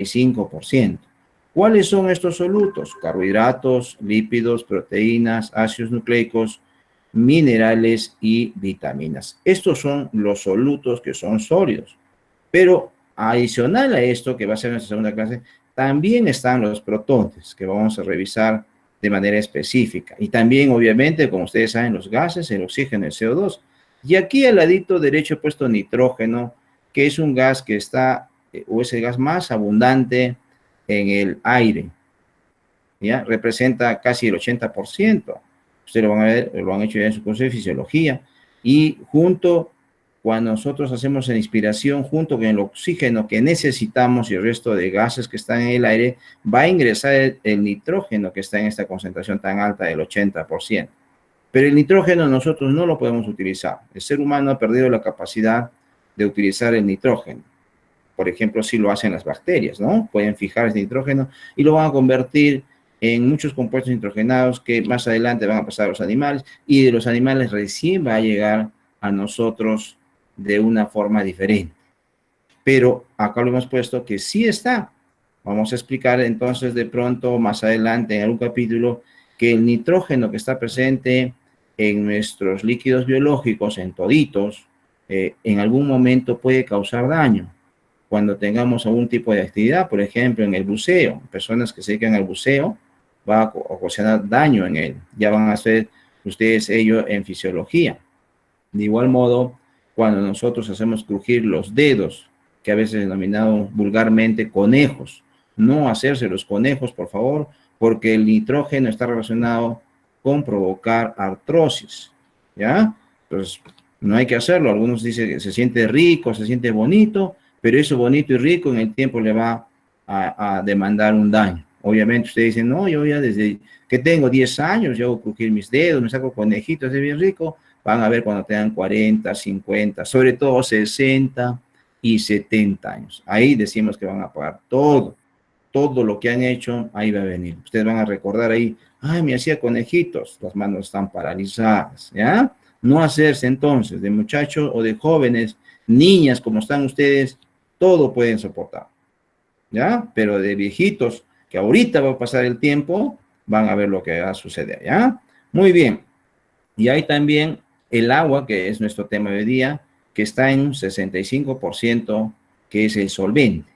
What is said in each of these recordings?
95%. ¿Cuáles son estos solutos? Carbohidratos, lípidos, proteínas, ácidos nucleicos, minerales y vitaminas. Estos son los solutos que son sólidos. Pero adicional a esto, que va a ser nuestra segunda clase, también están los protones, que vamos a revisar de manera específica. Y también, obviamente, como ustedes saben, los gases, el oxígeno, el CO2. Y aquí al ladito derecho he puesto nitrógeno, que es un gas que está, o es el gas más abundante en el aire. ¿Ya? Representa casi el 80%. Ustedes lo van a ver, lo han hecho ya en su curso de fisiología. Y cuando nosotros hacemos la inspiración, junto con el oxígeno que necesitamos y el resto de gases que están en el aire, va a ingresar el nitrógeno que está en esta concentración tan alta del 80%. Pero el nitrógeno nosotros no lo podemos utilizar. El ser humano ha perdido la capacidad de utilizar el nitrógeno. Por ejemplo, si lo hacen las bacterias, ¿no? Pueden fijar ese nitrógeno y lo van a convertir en muchos compuestos nitrogenados que más adelante van a pasar a los animales, y de los animales recién va a llegar a nosotros de una forma diferente. Pero acá lo hemos puesto que sí está. Vamos a explicar entonces de pronto más adelante en algún capítulo que el nitrógeno que está presente en nuestros líquidos biológicos, en toditos, en algún momento puede causar daño. Cuando tengamos algún tipo de actividad, por ejemplo, en el buceo, personas que se dedican al buceo, va a ocasionar daño en él. Ya van a hacer ustedes ello en fisiología. De igual modo, cuando nosotros hacemos crujir los dedos, que a veces denominamos vulgarmente conejos, no hacerse los conejos, por favor, porque el nitrógeno está relacionado con provocar artrosis, ¿ya? Entonces, no hay que hacerlo. Algunos dicen que se siente rico, se siente bonito, pero eso bonito y rico en el tiempo le va a demandar un daño. Obviamente ustedes dicen, no, yo ya desde que tengo 10 años, yo hago crujir mis dedos, me saco conejitos, es bien rico. Van a ver cuando tengan 40, 50, sobre todo 60 y 70 años. Ahí decimos que van a pagar todo lo que han hecho, ahí va a venir. Ustedes van a recordar ahí, ay, me hacía conejitos, las manos están paralizadas, ¿ya? No hacerse entonces, de muchachos o de jóvenes, niñas como están ustedes, todo pueden soportar, ¿ya? Pero de viejitos, que ahorita va a pasar el tiempo, van a ver lo que va a suceder, ¿ya? Muy bien. Y hay también el agua, que es nuestro tema de hoy día, que está en un 65%, que es el solvente.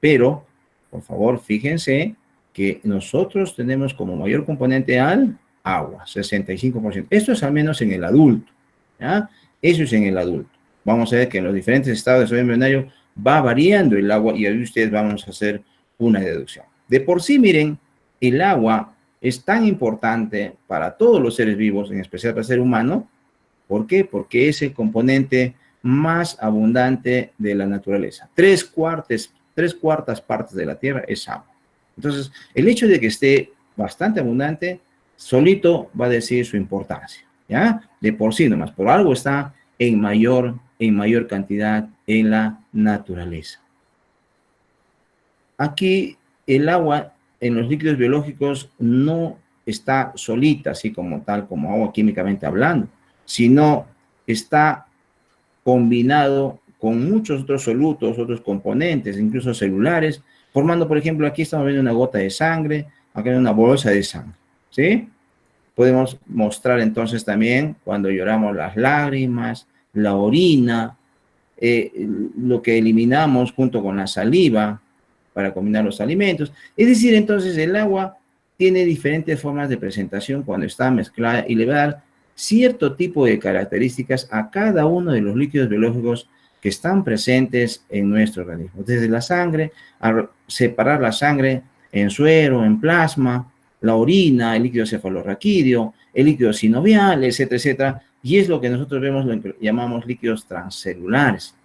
Pero, por favor, fíjense que nosotros tenemos como mayor componente al agua, 65%. Esto es al menos en el adulto, ¿ya? Eso es en el adulto. Vamos a ver que en los diferentes estados de desarrollo embrionario va variando el agua, y ahí ustedes vamos a hacer una deducción. De por sí, miren, el agua es tan importante para todos los seres vivos, en especial para el ser humano. ¿Por qué? Porque es el componente más abundante de la naturaleza. Tres cuartas partes de la Tierra es agua. Entonces, el hecho de que esté bastante abundante, solito va a decir su importancia, ¿ya? De por sí nomás, por algo está en mayor cantidad en la naturaleza. Aquí el agua en los líquidos biológicos no está solita, así como tal, como agua químicamente hablando, sino está combinado con muchos otros solutos, otros componentes, incluso celulares, formando, por ejemplo, aquí estamos viendo una gota de sangre, acá hay una bolsa de sangre, ¿sí? Podemos mostrar entonces también cuando lloramos las lágrimas, la orina, lo que eliminamos junto con la saliva para combinar los alimentos. Es decir, entonces el agua tiene diferentes formas de presentación cuando está mezclada, y le va a dar cierto tipo de características a cada uno de los líquidos biológicos que están presentes en nuestro organismo. Desde la sangre, a separar la sangre en suero, en plasma, la orina, el líquido cefalorraquídeo, el líquido sinovial, etcétera, etcétera. Y es lo que nosotros vemos, lo que llamamos líquidos transcelulares,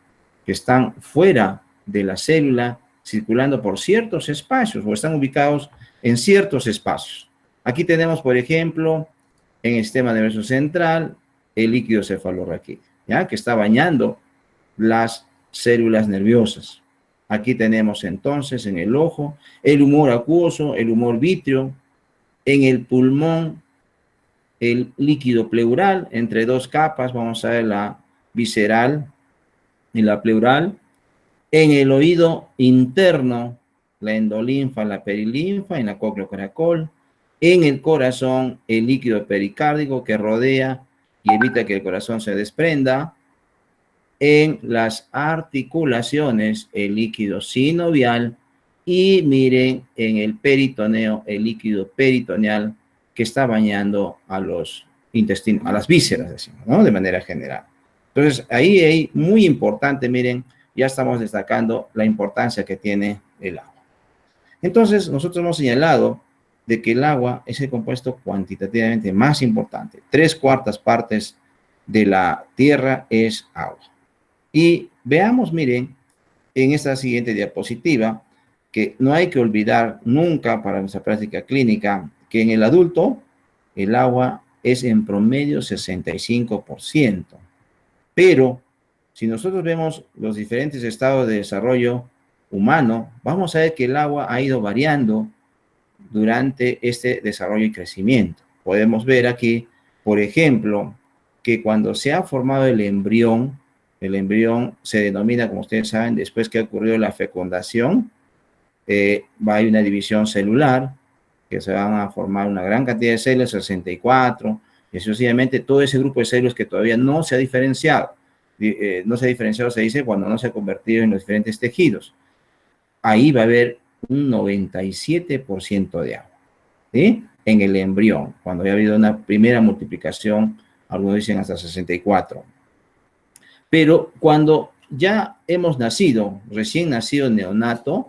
que están fuera de la célula, circulando por ciertos espacios o están ubicados en ciertos espacios. Aquí tenemos, por ejemplo, en el sistema nervioso central, el líquido cefalorraquídeo, ¿ya? Que está bañando las células nerviosas. Aquí tenemos entonces en el ojo el humor acuoso, el humor vítreo, en el pulmón el líquido pleural entre dos capas, vamos a ver la visceral y la pleural. En el oído interno la endolinfa, la perilinfa, en la cócleo-caracol, en el corazón, el líquido pericárdico que rodea y evita que el corazón se desprenda, en las articulaciones, el líquido sinovial, y miren en el peritoneo, el líquido peritoneal que está bañando a los intestinos, a las vísceras, decimos, ¿no? De manera general. Entonces, ahí muy importante, miren, ya estamos destacando la importancia que tiene el agua. Entonces, nosotros hemos señalado de que el agua es el compuesto cuantitativamente más importante. 3/4 partes de la tierra es agua. Y veamos, miren, en esta siguiente diapositiva, que no hay que olvidar nunca para nuestra práctica clínica, que en el adulto el agua es en promedio 65%. Pero si nosotros vemos los diferentes estados de desarrollo humano, vamos a ver que el agua ha ido variando durante este desarrollo y crecimiento. Podemos ver aquí, por ejemplo, que cuando se ha formado el embrión se denomina, como ustedes saben, después que ha ocurrido la fecundación, va a haber una división celular, que se van a formar una gran cantidad de células, 64, y sucesivamente todo ese grupo de células que todavía no se ha diferenciado. No se ha diferenciado, se dice, cuando no se ha convertido en los diferentes tejidos. Ahí va a haber un 97% de agua, ¿sí? En el embrión, cuando ya ha habido una primera multiplicación, algunos dicen hasta 64. Pero cuando ya hemos nacido, recién nacido neonato,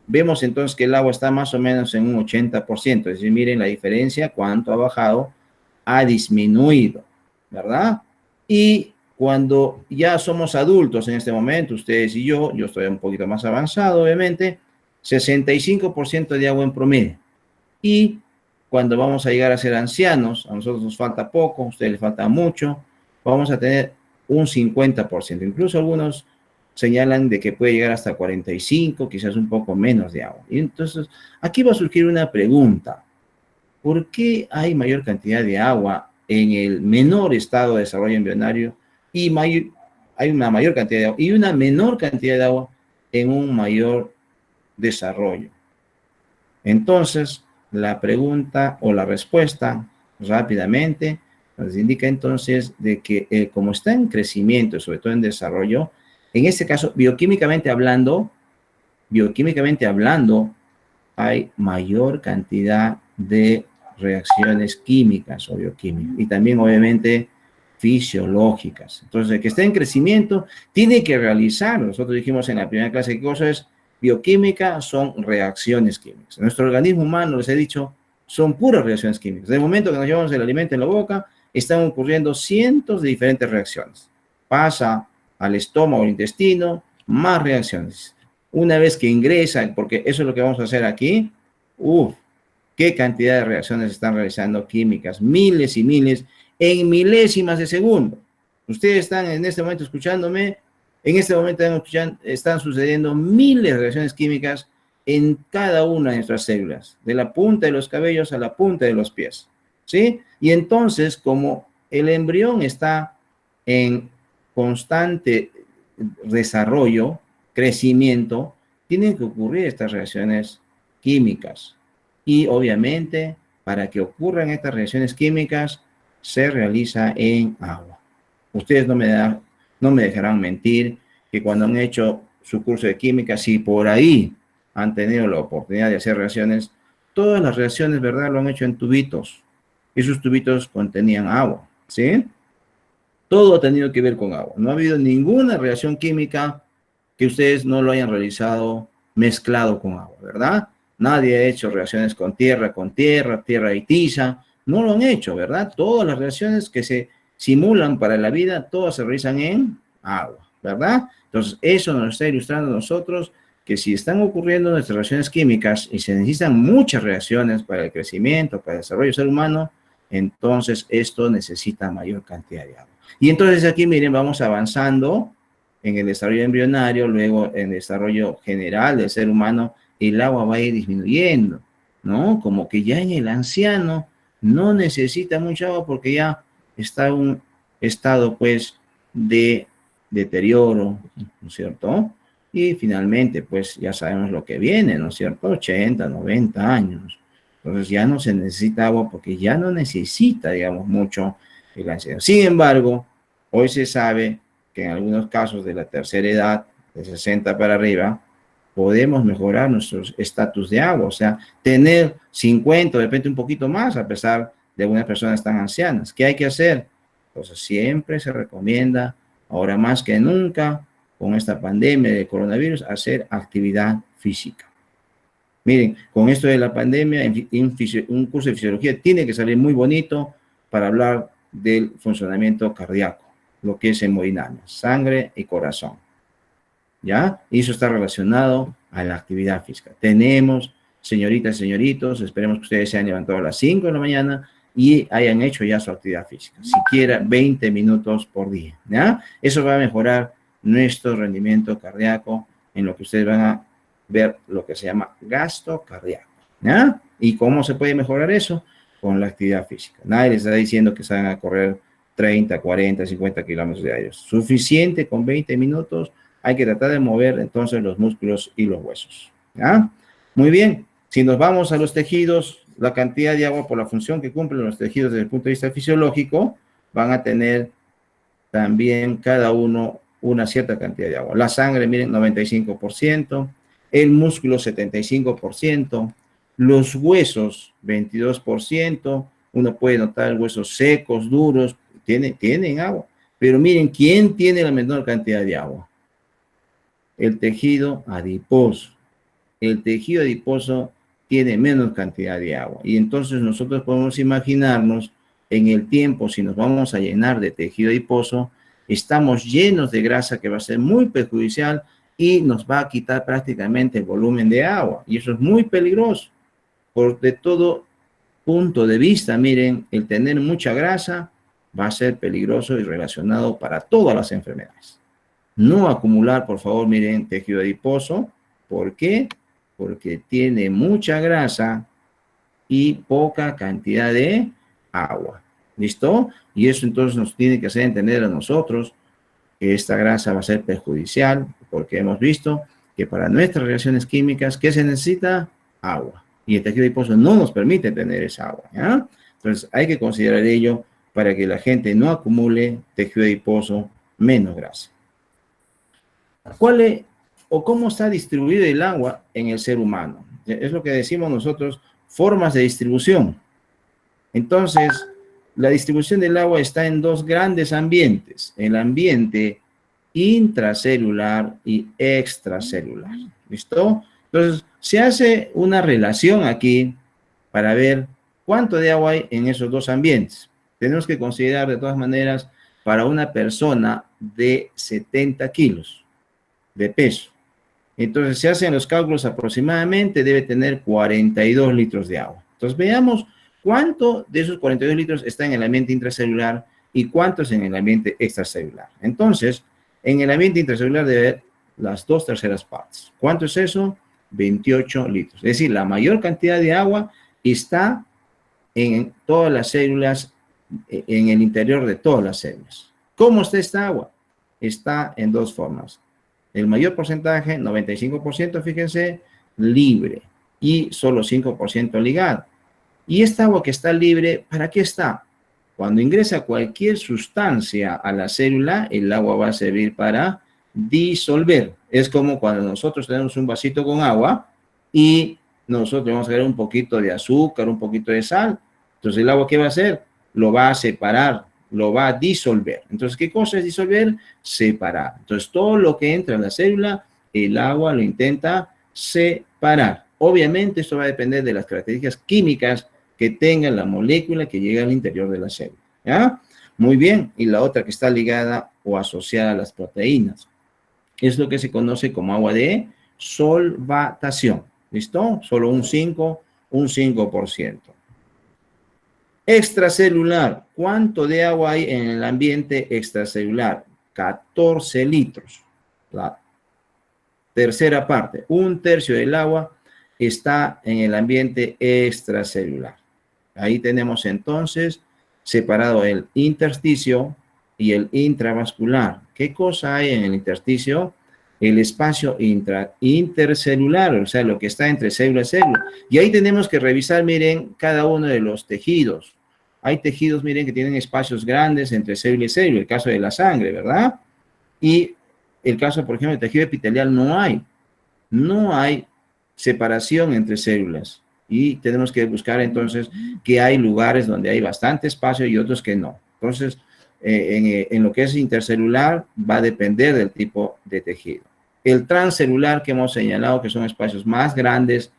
vemos entonces que el agua está más o menos en un 80%. Es decir, miren la diferencia, cuánto ha bajado, ha disminuido, ¿verdad? Y cuando ya somos adultos en este momento, ustedes y yo estoy un poquito más avanzado, obviamente, 65% de agua en promedio. Y cuando vamos a llegar a ser ancianos, a nosotros nos falta poco, a ustedes les falta mucho, vamos a tener un 50%. Incluso algunos señalan de que puede llegar hasta 45, quizás un poco menos de agua. Y entonces, aquí va a surgir una pregunta. ¿Por qué hay mayor cantidad de agua en el menor estado de desarrollo embrionario y hay una mayor cantidad de agua y una menor cantidad de agua en un mayor desarrollo? Entonces, la pregunta o la respuesta rápidamente nos indica entonces de que como está en crecimiento, sobre todo en desarrollo, en este caso, bioquímicamente hablando, hay mayor cantidad de reacciones químicas o bioquímicas y también obviamente fisiológicas. Entonces, el que está en crecimiento tiene que realizar, nosotros dijimos en la primera clase qué cosa es bioquímica, son reacciones químicas. Nuestro organismo humano, les he dicho, son puras reacciones químicas. Desde el momento que nos llevamos el alimento en la boca, están ocurriendo cientos de diferentes reacciones. Pasa al estómago, al intestino, más reacciones. Una vez que ingresa, porque eso es lo que vamos a hacer aquí, qué cantidad de reacciones están realizando químicas, miles y miles, en milésimas de segundo. Ustedes están en este momento escuchándome, en este momento están sucediendo miles de reacciones químicas en cada una de nuestras células, de la punta de los cabellos a la punta de los pies, ¿sí? Y entonces, como el embrión está en constante desarrollo, crecimiento, tienen que ocurrir estas reacciones químicas. Y obviamente, para que ocurran estas reacciones químicas, se realiza en agua. Ustedes no me dejarán mentir que cuando han hecho su curso de química, si por ahí han tenido la oportunidad de hacer reacciones, todas las reacciones, ¿verdad?, lo han hecho en tubitos. Esos tubitos contenían agua, ¿sí? Todo ha tenido que ver con agua. No ha habido ninguna reacción química que ustedes no lo hayan realizado mezclado con agua, ¿verdad? Nadie ha hecho reacciones con tierra y tiza. No lo han hecho, ¿verdad? Todas las reacciones que se simulan para la vida, todas se realizan en agua, ¿verdad? Entonces, eso nos está ilustrando a nosotros que si están ocurriendo nuestras reacciones químicas y se necesitan muchas reacciones para el crecimiento, para el desarrollo del ser humano, entonces esto necesita mayor cantidad de agua. Y entonces aquí, miren, vamos avanzando en el desarrollo embrionario, luego en el desarrollo general del ser humano, el agua va a ir disminuyendo, ¿no? Como que ya en el anciano no necesita mucha agua porque ya está en un estado, pues, de deterioro, ¿no es cierto? Y finalmente, pues ya sabemos lo que viene, ¿no es cierto? 80, 90 años. Entonces ya no se necesita agua porque ya no necesita, digamos, mucho el anciano. Sin embargo, hoy se sabe que en algunos casos de la tercera edad, de 60 para arriba, podemos mejorar nuestro estatus de agua, o sea, tener 50, de repente un poquito más, a pesar de algunas personas tan ancianas. ¿Qué hay que hacer? Entonces, siempre se recomienda, ahora más que nunca, con esta pandemia de coronavirus, hacer actividad física. Miren, con esto de la pandemia, un curso de fisiología tiene que salir muy bonito para hablar del funcionamiento cardíaco, lo que es hemodinamia, sangre y corazón. ¿Ya? Y eso está relacionado a la actividad física. Tenemos, señoritas y señoritos, esperemos que ustedes se hayan levantado a las 5 de la mañana y hayan hecho ya su actividad física, siquiera 20 minutos por día, ¿ya? Eso va a mejorar nuestro rendimiento cardíaco en lo que ustedes van a ver lo que se llama gasto cardíaco, ¿ya? ¿Y cómo se puede mejorar eso? Con la actividad física. Nadie les está diciendo que salgan a correr 30, 40, 50 kilómetros diarios. Suficiente con 20 minutos. Hay que tratar de mover entonces los músculos y los huesos, ¿ya? Muy bien. Si nos vamos a los tejidos, la cantidad de agua por la función que cumplen los tejidos desde el punto de vista fisiológico, van a tener también cada uno una cierta cantidad de agua. La sangre, miren, 95%, el músculo 75%, los huesos 22%, uno puede notar huesos secos, duros, tienen agua. Pero miren, ¿quién tiene la menor cantidad de agua? El tejido adiposo. El tejido adiposo tiene menos cantidad de agua. Y entonces nosotros podemos imaginarnos en el tiempo, si nos vamos a llenar de tejido adiposo, estamos llenos de grasa que va a ser muy perjudicial y nos va a quitar prácticamente el volumen de agua. Y eso es muy peligroso. Por de todo punto de vista, miren, el tener mucha grasa va a ser peligroso y relacionado para todas las enfermedades. No acumular, por favor, miren, tejido adiposo. ¿Por qué? Porque tiene mucha grasa y poca cantidad de agua. ¿Listo? Y eso entonces nos tiene que hacer entender a nosotros que esta grasa va a ser perjudicial, porque hemos visto que para nuestras reacciones químicas, ¿qué se necesita? Agua. Y el tejido adiposo no nos permite tener esa agua, ¿ya? Entonces hay que considerar ello para que la gente no acumule tejido adiposo menos grasa. ¿Cuál es o cómo está distribuido el agua en el ser humano? Es lo que decimos nosotros, formas de distribución. Entonces, la distribución del agua está en dos grandes ambientes, el ambiente intracelular y extracelular. ¿Listo? Entonces, se hace una relación aquí para ver cuánto de agua hay en esos dos ambientes. Tenemos que considerar de todas maneras para una persona de 70 kilos de peso. Entonces, se hacen los cálculos aproximadamente, debe tener 42 litros de agua. Entonces, veamos cuánto de esos 42 litros está en el ambiente intracelular y cuántos en el ambiente extracelular. Entonces, en el ambiente intracelular debe haber las 2/3 partes. ¿Cuánto es eso? 28 litros. Es decir, la mayor cantidad de agua está en todas las células, en el interior de todas las células. ¿Cómo está esta agua? Está en dos formas. El mayor porcentaje, 95%, fíjense, libre y solo 5% ligado. Y esta agua que está libre, ¿para qué está? Cuando ingresa cualquier sustancia a la célula, el agua va a servir para disolver. Es como cuando nosotros tenemos un vasito con agua y nosotros vamos a agregar un poquito de azúcar, un poquito de sal. Entonces, ¿el agua qué va a hacer? Lo va a separar, lo va a disolver. Entonces, ¿qué cosa es disolver? Separar. Entonces, todo lo que entra en la célula, el agua lo intenta separar. Obviamente, esto va a depender de las características químicas que tenga la molécula que llega al interior de la célula. ¿Ya? Muy bien. Y la otra que está ligada o asociada a las proteínas. Es lo que se conoce como agua de solvatación. ¿Listo? Solo un 5%. Extracelular. ¿Cuánto de agua hay en el ambiente extracelular? 14 litros. La tercera parte. 1/3 del agua está en el ambiente extracelular. Ahí tenemos entonces separado el intersticio y el intravascular. ¿Qué cosa hay en el intersticio? el espacio intercelular, o sea, lo que está entre célula y célula. Y ahí tenemos que revisar, miren, cada uno de los tejidos. Hay tejidos, miren, que tienen espacios grandes entre célula y célula, el caso de la sangre, ¿verdad? Y el caso, por ejemplo, del tejido epitelial no hay separación entre células. Y tenemos que buscar entonces que hay lugares donde hay bastante espacio y otros que no. Entonces, en lo que es intercelular va a depender del tipo de tejido. El transcelular que hemos señalado, que son espacios más grandes,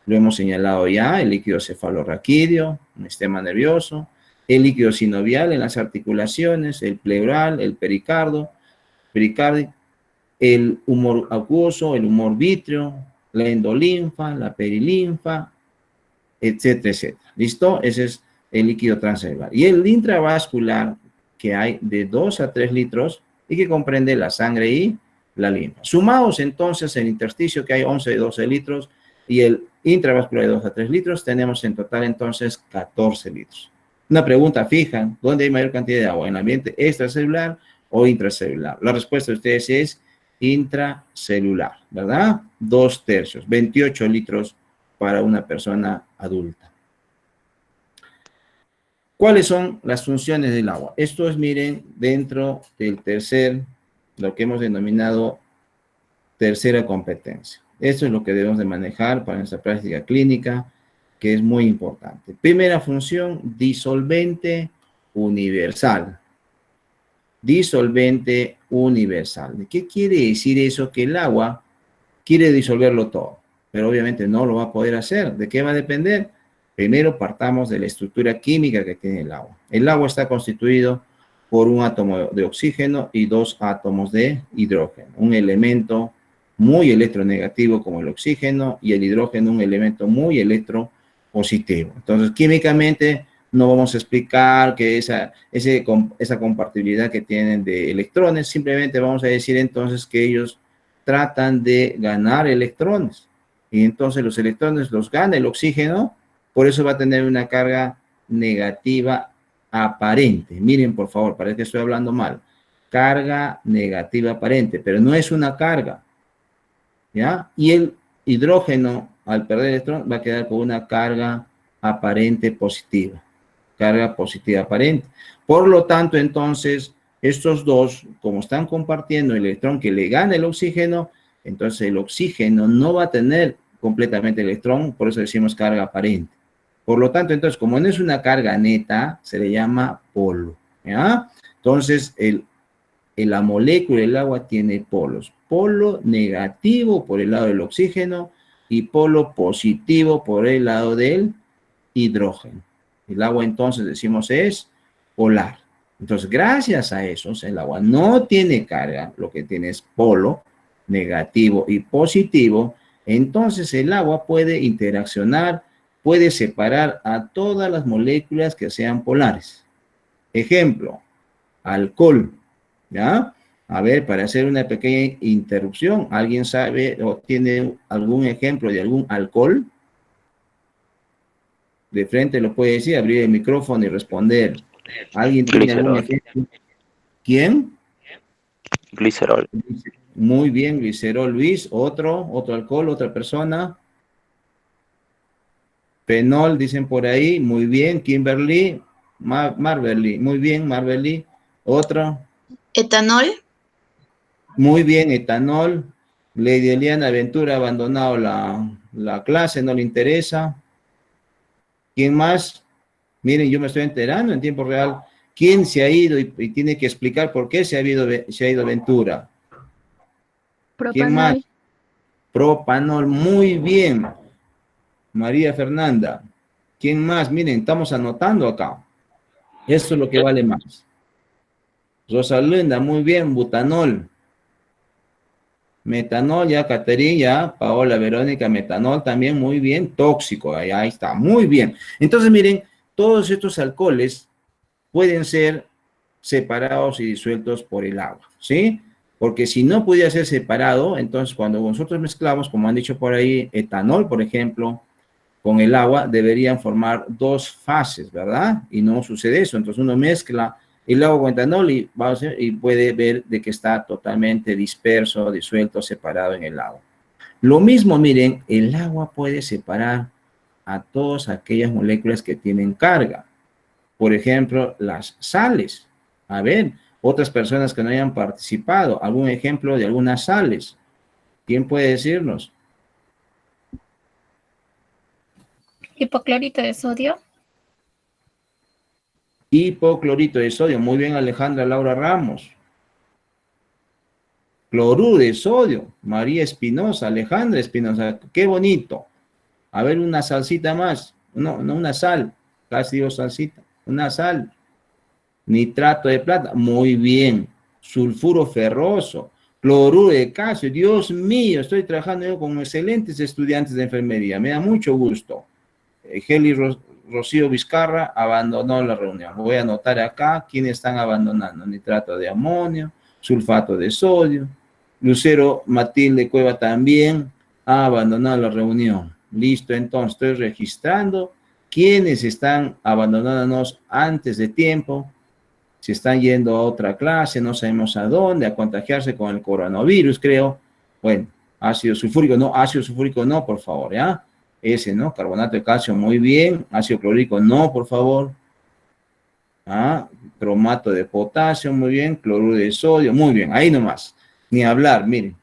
lo hemos señalado ya, el líquido cefalorraquídeo, el sistema nervioso, el líquido sinovial en las articulaciones, el pleural, el pericardio, el humor acuoso, el humor vítreo, la endolinfa, la perilinfa, etcétera, etcétera. ¿Listo? Ese es el líquido transcelular. Y el intravascular, que hay de 2 a 3 litros y que comprende la sangre y la linfa. Sumados entonces el intersticio, que hay 11 y 12 litros, y el intravascular de 2 a 3 litros, tenemos en total entonces 14 litros. Una pregunta fija: ¿dónde hay mayor cantidad de agua? ¿En el ambiente extracelular o intracelular? La respuesta de ustedes es intracelular, ¿verdad? 2/3, 28 litros para una persona adulta. ¿Cuáles son las funciones del agua? Esto es, miren, dentro del lo que hemos denominado tercera competencia. Esto es lo que debemos de manejar para nuestra práctica clínica, que es muy importante. Primera función, disolvente universal. Disolvente universal. ¿Qué quiere decir eso? Que el agua quiere disolverlo todo, pero obviamente no lo va a poder hacer. ¿De qué va a depender? Primero partamos de la estructura química que tiene el agua. El agua está constituido por un átomo de oxígeno y 2 átomos de hidrógeno. Un elemento muy electronegativo como el oxígeno, y el hidrógeno un elemento muy electropositivo. Entonces, químicamente no vamos a explicar que esa compatibilidad que tienen de electrones, simplemente vamos a decir entonces que ellos tratan de ganar electrones. Y entonces los electrones los gana el oxígeno, por eso va a tener una carga negativa aparente. Miren, por favor, parece que estoy hablando mal. Carga negativa aparente, pero no es una carga, ¿ya? Y el hidrógeno, al perder electrón, va a quedar con una carga aparente positiva. Carga positiva aparente. Por lo tanto, entonces, estos dos, como están compartiendo el electrón que le gana el oxígeno, entonces el oxígeno no va a tener completamente el electrón, por eso decimos carga aparente. Por lo tanto, entonces, como no es una carga neta, se le llama polo, ¿ya? Entonces, la molécula del agua tiene polos. Polo negativo por el lado del oxígeno y polo positivo por el lado del hidrógeno. El agua, entonces, decimos, es polar. Entonces, gracias a eso, el agua no tiene carga, lo que tiene es polo negativo y positivo. Entonces, el agua puede interaccionar, puede separar a todas las moléculas que sean polares. Ejemplo, alcohol, ¿ya? A ver, para hacer una pequeña interrupción, ¿alguien sabe o tiene algún ejemplo de algún alcohol? De frente lo puede decir, abrir el micrófono y responder. ¿Alguien tiene algún ejemplo? ¿Quién? Glicerol. Muy bien, glicerol. Luis, otro alcohol, otra persona. Fenol, dicen por ahí. Muy bien, Kimberly. Marberly, muy bien, Marberly. Otro. Etanol. Muy bien, etanol. Lady Eliana Ventura ha abandonado la clase, no le interesa. ¿Quién más? Miren, yo me estoy enterando en tiempo real. ¿Quién se ha ido y tiene que explicar por qué se ha ido Ventura? Propanol. ¿Quién más? Propanol, muy bien. María Fernanda. ¿Quién más? Miren, estamos anotando acá. Esto es lo que vale más. Rosalinda, muy bien. Butanol. Metanol, ya, Caterina, ya. Paola, Verónica, metanol también, muy bien. Tóxico, ahí está, muy bien. Entonces, miren, todos estos alcoholes pueden ser separados y disueltos por el agua, ¿sí? Porque si no pudiera ser separado, entonces cuando nosotros mezclamos, como han dicho por ahí, etanol, por ejemplo, con el agua, deberían formar dos fases, ¿verdad? Y no sucede eso. Entonces uno mezcla el agua con etanol y puede ver de que está totalmente disperso, disuelto, separado en el agua. Lo mismo, miren, el agua puede separar a todas aquellas moléculas que tienen carga. Por ejemplo, las sales. A ver, otras personas que no hayan participado, algún ejemplo de algunas sales. ¿Quién puede decirnos? Hipoclorito de sodio. Hipoclorito de sodio. Muy bien, Alejandra Laura Ramos. Cloruro de sodio. María Espinosa, Alejandra Espinosa. Qué bonito. A ver, una salsita más. No una sal. Casi digo salsita. Una sal. Nitrato de plata. Muy bien. Sulfuro ferroso. Cloruro de calcio. Dios mío, estoy trabajando yo con excelentes estudiantes de enfermería. Me da mucho gusto. Geli Rocío Vizcarra abandonó la reunión. Voy a anotar acá quiénes están abandonando. Nitrato de amonio, sulfato de sodio. Lucero Matilde Cueva también ha abandonado la reunión. Listo, entonces estoy registrando quiénes están abandonándonos antes de tiempo. Si están yendo a otra clase, no sabemos a dónde, a contagiarse con el coronavirus, creo. Bueno, ácido sulfúrico no, por favor, ¿ya? Ese, ¿no? Carbonato de calcio, muy bien. Ácido clorhídrico, no, por favor. Cromato de potasio, muy bien. Cloruro de sodio, muy bien. Ahí nomás. Ni hablar, miren.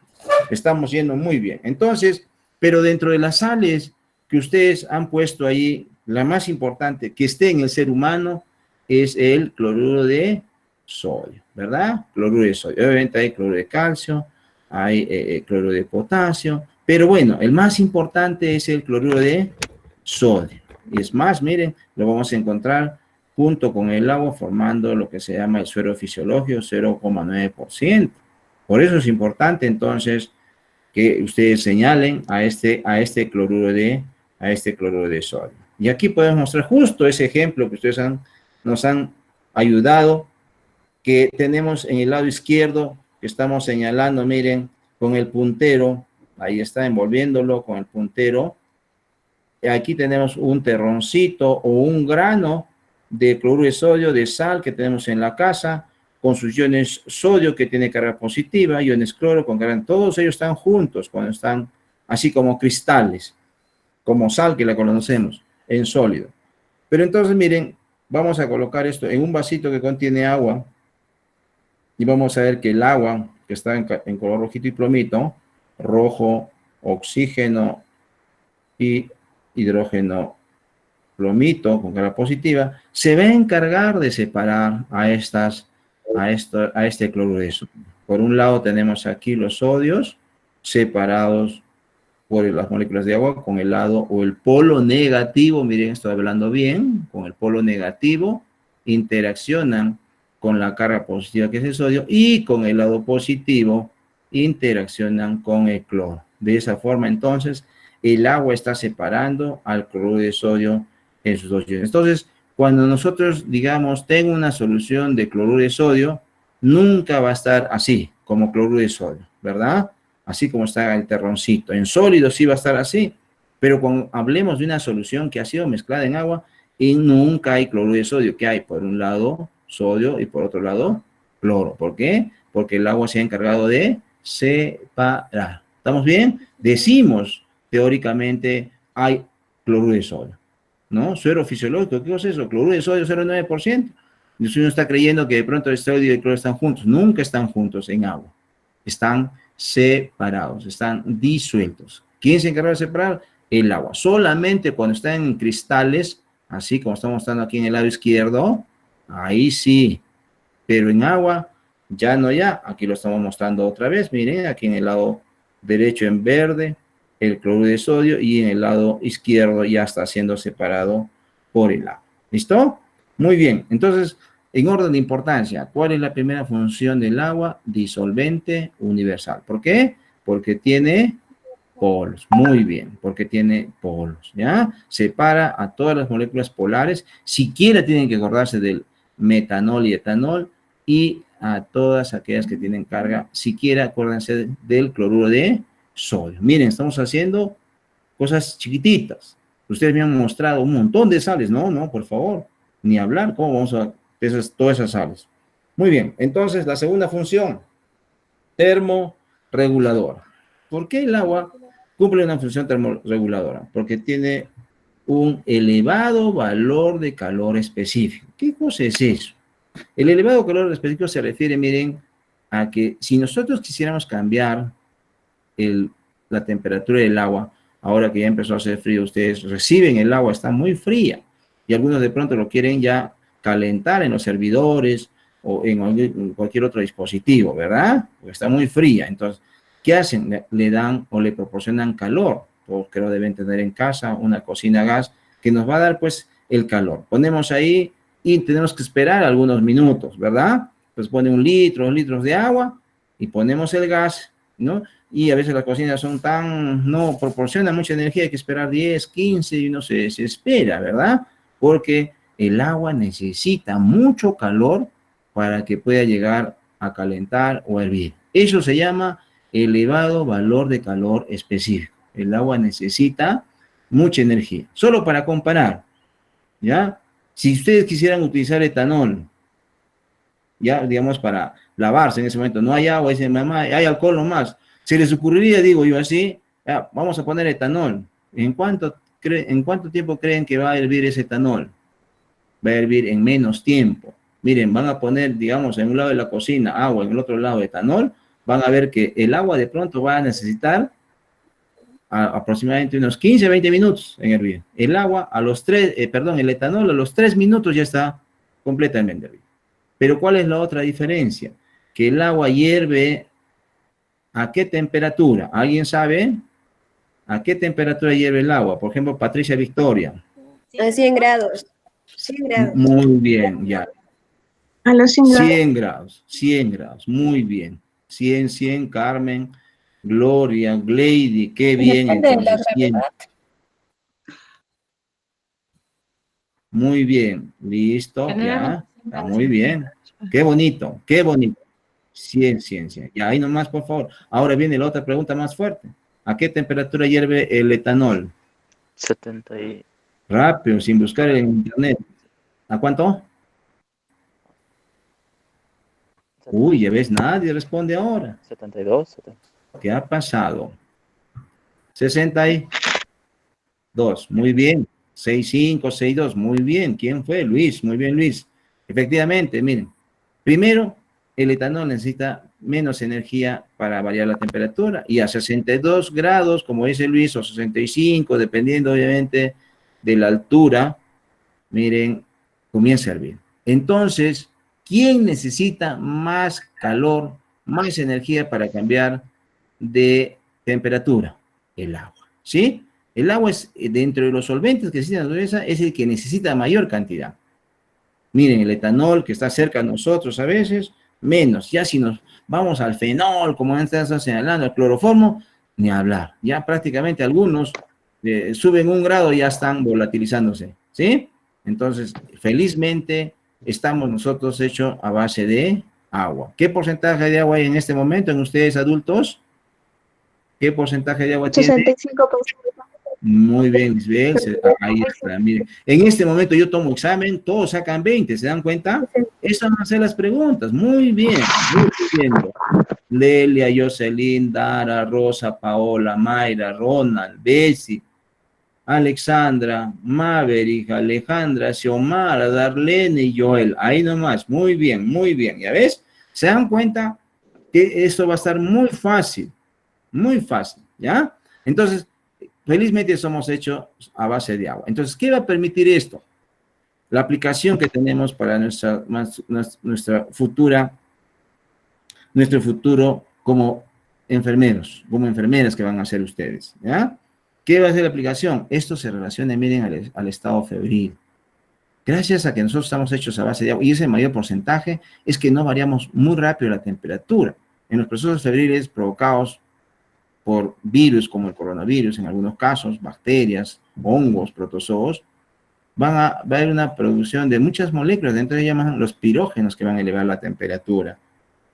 Estamos yendo muy bien. Entonces, pero dentro de las sales que ustedes han puesto ahí, la más importante que esté en el ser humano es el cloruro de sodio, ¿verdad? Cloruro de sodio. Obviamente hay cloruro de calcio, hay cloruro de potasio, pero bueno, el más importante es el cloruro de sodio. Y es más, miren, lo vamos a encontrar junto con el agua formando lo que se llama el suero fisiológico, 0,9%. Por eso es importante entonces que ustedes señalen a este cloruro de sodio. Y aquí podemos mostrar justo ese ejemplo que ustedes nos han ayudado, que tenemos en el lado izquierdo, que estamos señalando, miren, con el puntero, ahí está, envolviéndolo con el puntero. Aquí tenemos un terroncito o un grano de cloruro de sodio, de sal que tenemos en la casa, con sus iones sodio que tiene carga positiva, iones cloro con carga, todos ellos están juntos cuando están así como cristales, como sal que la conocemos, en sólido. Pero entonces miren, vamos a colocar esto en un vasito que contiene agua y vamos a ver que el agua que está en color rojito y plomito, rojo, oxígeno y hidrógeno plomito con carga positiva, se va a encargar de separar a este cloruro de sodio. Por un lado tenemos aquí los sodios separados por las moléculas de agua con el lado o el polo negativo, miren, estoy hablando bien, con el polo negativo interaccionan con la carga positiva que es el sodio y con el lado positivo interaccionan con el cloro. De esa forma entonces el agua está separando al cloruro de sodio en sus dos iones. Entonces, cuando nosotros, digamos, tengo una solución de cloruro de sodio, nunca va a estar así, como cloruro de sodio, ¿verdad? Así como está el terroncito. En sólido sí va a estar así, pero cuando hablemos de una solución que ha sido mezclada en agua y nunca hay cloruro de sodio, que hay por un lado sodio y por otro lado cloro. ¿Por qué? Porque el agua se ha encargado de separar. ¿Estamos bien? Decimos, teóricamente, hay cloruro de sodio, ¿no? Suero fisiológico, ¿qué cosa es eso? Cloruro de sodio 0,9%. Y uno está creyendo que de pronto el sodio y el cloro están juntos. Nunca están juntos en agua. Están separados, están disueltos. ¿Quién se encarga de separar? El agua. Solamente cuando están en cristales, así como estamos mostrando aquí en el lado izquierdo, ahí sí. Pero en agua, ya no ya. Aquí lo estamos mostrando otra vez. Miren, aquí en el lado derecho en verde, el cloruro de sodio, y en el lado izquierdo ya está siendo separado por el agua. ¿Listo? Muy bien. Entonces, en orden de importancia, ¿cuál es la primera función del agua? Disolvente universal. ¿Por qué? Porque tiene polos. Muy bien, porque tiene polos, ¿ya? Separa a todas las moléculas polares. Siquiera tienen que acordarse del metanol y etanol, y a todas aquellas que tienen carga, siquiera acuérdense del cloruro de sodio. Miren, estamos haciendo cosas chiquititas. Ustedes me han mostrado un montón de sales. No, por favor, ni hablar. ¿Cómo vamos a todas esas sales. Muy bien, entonces la segunda función, termorreguladora. ¿Por qué el agua cumple una función termorreguladora? Porque tiene un elevado valor de calor específico. ¿Qué cosa es eso? El elevado calor específico se refiere, miren, a que si nosotros quisiéramos cambiar la temperatura del agua, ahora que ya empezó a hacer frío, ustedes reciben el agua, está muy fría, y algunos de pronto lo quieren ya calentar en los servidores o en cualquier otro dispositivo, ¿verdad? Porque está muy fría. Entonces, ¿qué hacen? Le dan o le proporcionan calor, porque lo deben tener en casa, una cocina a gas, que nos va a dar pues el calor. Ponemos ahí y tenemos que esperar algunos minutos, ¿verdad? Pues pone 1 litro, 2 litros de agua y ponemos el gas, ¿no? Y a veces las cocinas no proporcionan mucha energía, hay que esperar 10, 15 y uno se espera, ¿verdad? Porque el agua necesita mucho calor para que pueda llegar a calentar o a hervir. Eso se llama elevado valor de calor específico. El agua necesita mucha energía. Solo para comparar, ¿ya? Si ustedes quisieran utilizar etanol, ya, digamos, para lavarse en ese momento, no hay agua, dicen, mamá, hay alcohol nomás. Se les ocurriría, digo yo así, ya, vamos a poner etanol. ¿En cuánto tiempo creen que va a hervir ese etanol? Va a hervir en menos tiempo. Miren, van a poner, digamos, en un lado de la cocina agua, en el otro lado etanol, van a ver que el agua de pronto va a necesitar aproximadamente unos 15, 20 minutos en hervir. El agua el etanol a los 3 minutos ya está completamente hervido. Pero ¿cuál es la otra diferencia? Que el agua hierve ¿a qué temperatura? ¿Alguien sabe? ¿A qué temperatura hierve el agua? Por ejemplo, Patricia Victoria. A 100 grados. 100 grados. Muy bien, ya. A los 100 grados. 100 grados, 100 grados, muy bien. 100, Carmen, Gloria, Glady, qué bien. Depende de la Entonces, 100. gravedad. Muy bien, listo, ya. Está muy bien. Qué bonito, qué bonito. 100. Ya, ahí nomás, por favor. Ahora viene la otra pregunta más fuerte. ¿A qué temperatura hierve el etanol? 70 y... Rápido, sin buscar en internet. ¿A cuánto? Uy, ya ves, nadie responde ahora. 72. ¿Qué ha pasado? 62. Muy bien. 65, 62. Muy bien. ¿Quién fue? Luis. Muy bien, Luis. Efectivamente, miren. Primero, el etanol necesita menos energía para variar la temperatura. Y a 62 grados, como dice Luis, o 65, dependiendo obviamente de la altura, miren, comienza a hervir. Entonces, ¿quién necesita más calor, más energía para cambiar de temperatura? El agua, ¿sí? El agua es, dentro de los solventes que existen en la naturaleza, es el que necesita mayor cantidad. Miren, el etanol que está cerca de nosotros a veces, menos. Ya si nos vamos al fenol, como están señalando, al cloroformo, ni hablar. Ya prácticamente algunos suben 1 grado y ya están volatilizándose, ¿sí? Entonces, felizmente, estamos nosotros hechos a base de agua. ¿Qué porcentaje de agua hay en este momento en ustedes adultos? ¿Qué porcentaje de agua tiene? 65%. Muy bien, Isabel, ahí está, miren. En este momento yo tomo examen, todos sacan 20, ¿se dan cuenta? Esas van a ser las preguntas, muy bien, muy bien. Lelia, Jocelyn, Dara, Rosa, Paola, Mayra, Ronald, Bessie, Alexandra, Maverick, Alejandra, Xiomara, Darlene y Joel. Ahí nomás, muy bien, ¿ya ves? ¿Se dan cuenta que esto va a estar muy fácil, ¿ya? Entonces, felizmente somos hechos a base de agua. Entonces, ¿qué va a permitir esto? La aplicación que tenemos para nuestro futuro como enfermeros, como enfermeras que van a ser ustedes, ¿ya? ¿Qué va a ser la aplicación? Esto se relaciona, miren, al estado febril. Gracias a que nosotros estamos hechos a base de agua, y ese mayor porcentaje es que no variamos muy rápido la temperatura. En los procesos febriles provocados por virus como el coronavirus, en algunos casos, bacterias, hongos, protozoos, va a haber una producción de muchas moléculas, dentro de ellas llaman los pirógenos que van a elevar la temperatura.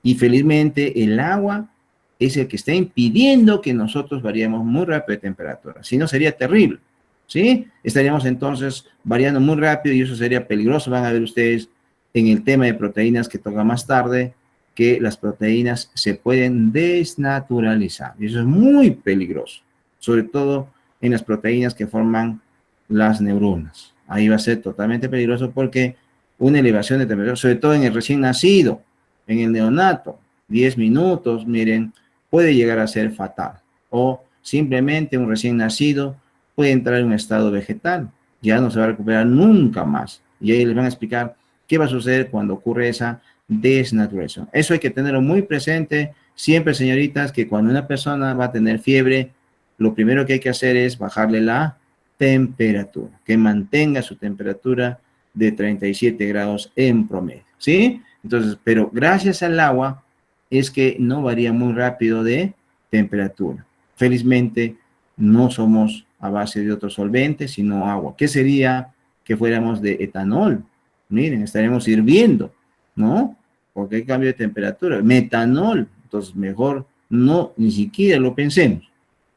Y felizmente el agua es el que está impidiendo que nosotros variemos muy rápido de temperatura. Si no, sería terrible, ¿sí? Estaríamos entonces variando muy rápido y eso sería peligroso. Van a ver ustedes en el tema de proteínas que toca más tarde, que las proteínas se pueden desnaturalizar. Y eso es muy peligroso, sobre todo en las proteínas que forman las neuronas. Ahí va a ser totalmente peligroso porque una elevación de temperatura, sobre todo en el recién nacido, en el neonato, 10 minutos, miren, puede llegar a ser fatal. O simplemente un recién nacido puede entrar en un estado vegetal, ya no se va a recuperar nunca más. Y ahí les van a explicar qué va a suceder cuando ocurre esa desnaturalización. Eso hay que tenerlo muy presente siempre, señoritas, que cuando una persona va a tener fiebre, lo primero que hay que hacer es bajarle la temperatura, que mantenga su temperatura de 37 grados en promedio, ¿sí? Entonces, pero gracias al agua es que no varía muy rápido de temperatura. Felizmente, no somos a base de otros solventes, sino agua. ¿Qué sería que fuéramos de etanol? Miren, estaremos hirviendo, ¿no? Porque hay cambio de temperatura. Metanol, entonces mejor no, ni siquiera lo pensemos.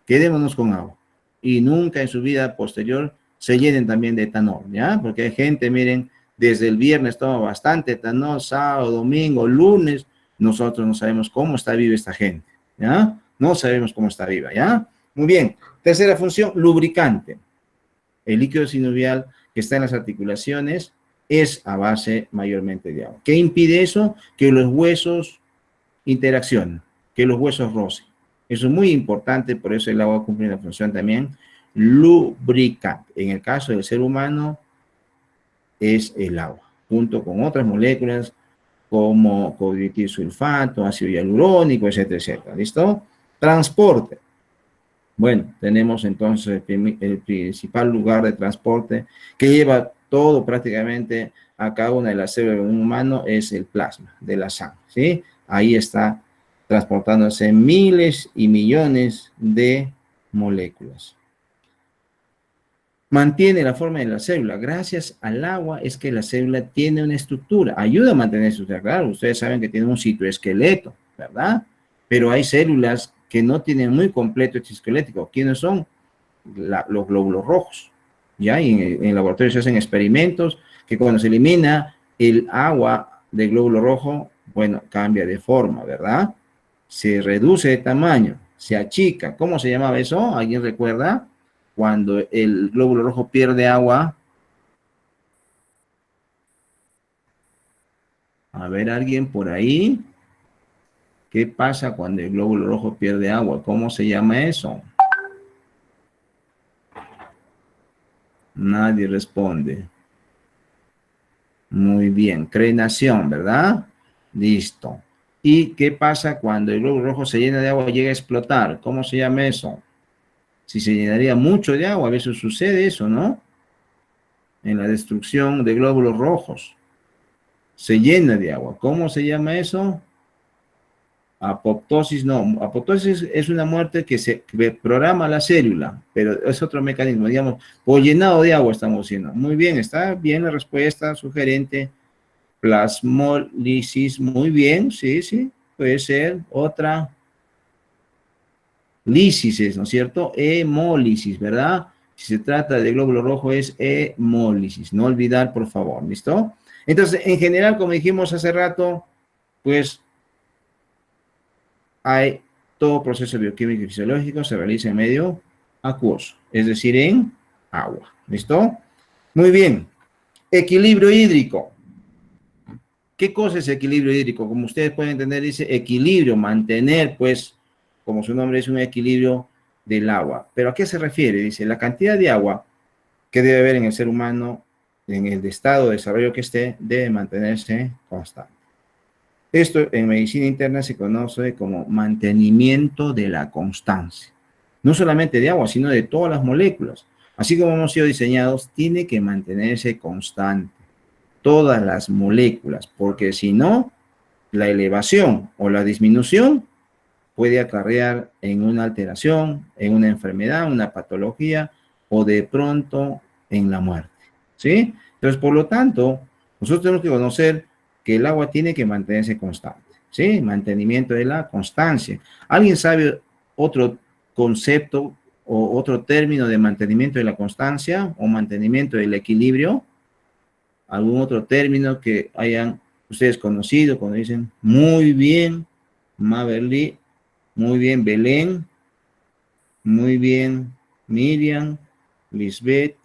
Quedémonos con agua. Y nunca en su vida posterior se llenen también de etanol, ¿ya? Porque hay gente, miren, desde el viernes toma bastante etanol, sábado, domingo, lunes, nosotros no sabemos cómo está viva esta gente, ¿ya? No sabemos cómo está viva, ¿ya? Muy bien. Tercera función, lubricante. El líquido sinovial que está en las articulaciones es a base mayormente de agua. ¿Qué impide eso? Que los huesos interaccionen, que los huesos rocen. Eso es muy importante, por eso el agua cumple una función también lubricante. En el caso del ser humano es el agua, junto con otras moléculas como cobaltiosulfato, ácido hialurónico, etcétera, etcétera. ¿Listo? Transporte. Bueno, tenemos entonces el principal lugar de transporte que lleva todo prácticamente a cada una de las células de un humano es el plasma de la sangre, ¿sí? Ahí está transportándose miles y millones de moléculas. Mantiene la forma de la célula. Gracias al agua es que la célula tiene una estructura. Ayuda a mantener su estructura. Claro, ustedes saben que tiene un citoesqueleto, ¿verdad? Pero hay células que no tienen muy completo el citoesquelético. ¿Quiénes son? Los glóbulos rojos. ¿Ya? Y en el laboratorio se hacen experimentos que cuando se elimina el agua del glóbulo rojo, bueno, cambia de forma, ¿verdad? Se reduce de tamaño, se achica. ¿Cómo se llamaba eso? ¿Alguien recuerda? Cuando el glóbulo rojo pierde agua. A ver, ¿alguien por ahí? ¿Qué pasa cuando el glóbulo rojo pierde agua? ¿Cómo se llama eso? Nadie responde. Muy bien, crenación, ¿verdad? Listo. ¿Y qué pasa cuando el glóbulo rojo se llena de agua y llega a explotar? ¿Cómo se llama eso? Si se llenaría mucho de agua, a veces sucede eso, ¿no? En la destrucción de glóbulos rojos. Se llena de agua. ¿Cómo se llama eso? Apoptosis, no. Apoptosis es una muerte que se programa la célula, pero es otro mecanismo, digamos, por llenado de agua estamos diciendo. Muy bien, está bien la respuesta sugerente. Plasmólisis, muy bien, sí, sí, puede ser otra. Lisis, ¿no es cierto? Hemólisis, ¿verdad? Si se trata de glóbulo rojo es hemólisis, no olvidar, por favor, ¿listo? Entonces, en general, como dijimos hace rato, pues hay todo proceso bioquímico y fisiológico se realiza en medio acuoso, es decir, en agua, ¿listo? Muy bien, equilibrio hídrico. ¿Qué cosa es equilibrio hídrico? Como ustedes pueden entender, dice equilibrio, mantener, pues, como su nombre es un equilibrio del agua. ¿Pero a qué se refiere? Dice, la cantidad de agua que debe haber en el ser humano, en el estado de desarrollo que esté, debe mantenerse constante. Esto en medicina interna se conoce como mantenimiento de la constancia. No solamente de agua, sino de todas las moléculas. Así como hemos sido diseñados, tiene que mantenerse constante. Todas las moléculas, porque si no, la elevación o la disminución puede acarrear en una alteración, en una enfermedad, una patología o de pronto en la muerte, ¿sí? Entonces, por lo tanto, nosotros tenemos que conocer que el agua tiene que mantenerse constante, ¿sí? Mantenimiento de la constancia. ¿Alguien sabe otro concepto o otro término de mantenimiento de la constancia o mantenimiento del equilibrio? algún otro término que hayan ustedes conocido cuando dicen muy bien, Maverly, muy bien, Belén, muy bien, Miriam, Lisbeth,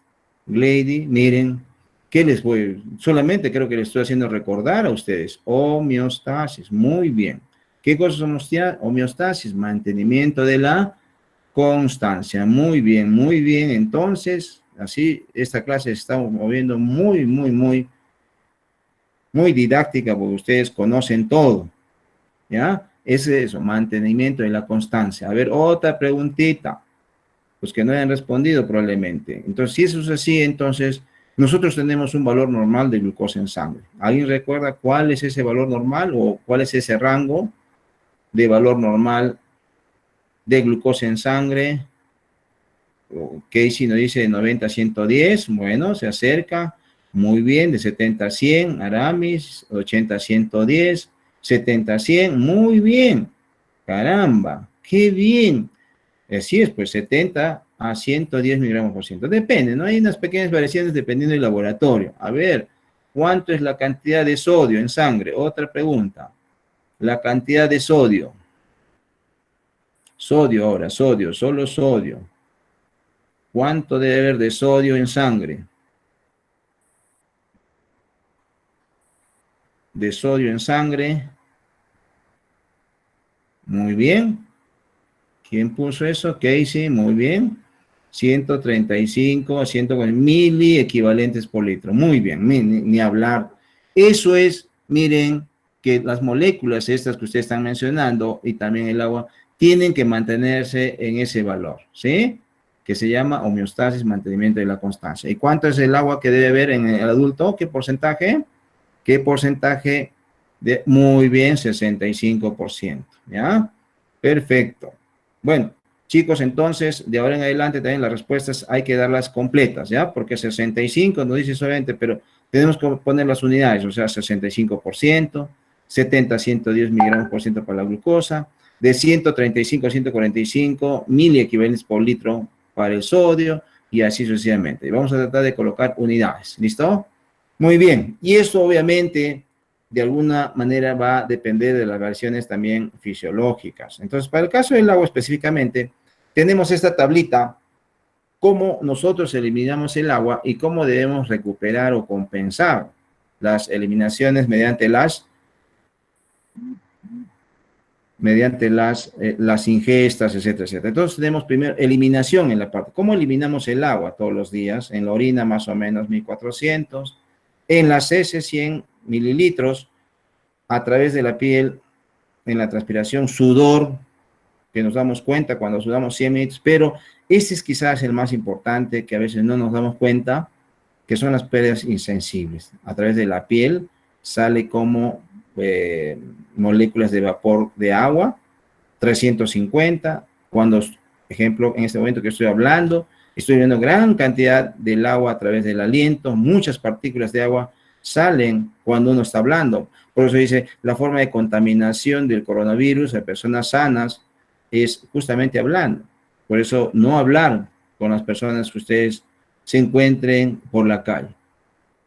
Glady, miren, ¿qué les voy? Solamente creo que les estoy haciendo recordar a ustedes. Homeostasis, muy bien. ¿Qué cosa es homeostasis? Mantenimiento de la constancia. Muy bien, muy bien. Entonces, así, esta clase se está moviendo muy didáctica porque ustedes conocen todo. ¿Ya? Es eso, mantenimiento de la constancia. A ver, otra preguntita. Los que no hayan respondido probablemente. Entonces, si eso es así, entonces nosotros tenemos un valor normal de glucosa en sangre. ¿Alguien recuerda cuál es ese valor normal o cuál es ese rango de valor normal de glucosa en sangre? Casey nos dice de 90 a 110, bueno, se acerca, muy bien, de 70 a 100, Aramis, 80 a 110, 70 a 100, muy bien, caramba, qué bien. Así es, pues 70 a 110 miligramos por ciento. Depende, ¿no? Hay unas pequeñas variaciones dependiendo del laboratorio. A ver, ¿cuánto es la cantidad de sodio en sangre? Otra pregunta. La cantidad de sodio. Sodio ahora, sodio, solo sodio. ¿Cuánto debe haber de sodio en sangre? De sodio en sangre. Muy bien. ¿Quién puso eso? Casey, muy bien. 135 a 140 mili equivalentes por litro. Muy bien, ni hablar. Eso es, miren, que las moléculas estas que ustedes están mencionando y también el agua tienen que mantenerse en ese valor, ¿sí? Que se llama homeostasis, mantenimiento de la constancia. ¿Y cuánto es el agua que debe haber en el adulto? ¿Qué porcentaje? ¿Qué porcentaje? Muy bien, 65%, ¿ya? Perfecto. Bueno, chicos, entonces, de ahora en adelante también las respuestas hay que darlas completas, ¿ya? Porque 65 no dice solamente, pero tenemos que poner las unidades, o sea, 65%, 70 a 110 miligramos por ciento para la glucosa, de 135 a 145 mil equivalentes por litro para el sodio, y así sucesivamente. Y vamos a tratar de colocar unidades, ¿listo? Muy bien, y esto obviamente de alguna manera va a depender de las variaciones también fisiológicas. Entonces, para el caso del agua específicamente, tenemos esta tablita, cómo nosotros eliminamos el agua y cómo debemos recuperar o compensar las eliminaciones mediante las ingestas, etcétera, etcétera. Entonces, tenemos primero eliminación en la parte. ¿Cómo eliminamos el agua todos los días? En la orina, más o menos 1400. En las heces, 100 mililitros. A través de la piel, en la transpiración, sudor, que nos damos cuenta cuando sudamos 100 mililitros, pero este es quizás el más importante, que a veces no nos damos cuenta, que son las pérdidas insensibles. A través de la piel sale como moléculas de vapor de agua, 350, cuando, ejemplo, en este momento que estoy hablando, estoy viendo gran cantidad del agua a través del aliento, muchas partículas de agua salen cuando uno está hablando. Por eso dice, la forma de contaminación del coronavirus a personas sanas es justamente hablando. Por eso no hablar con las personas que ustedes se encuentren por la calle.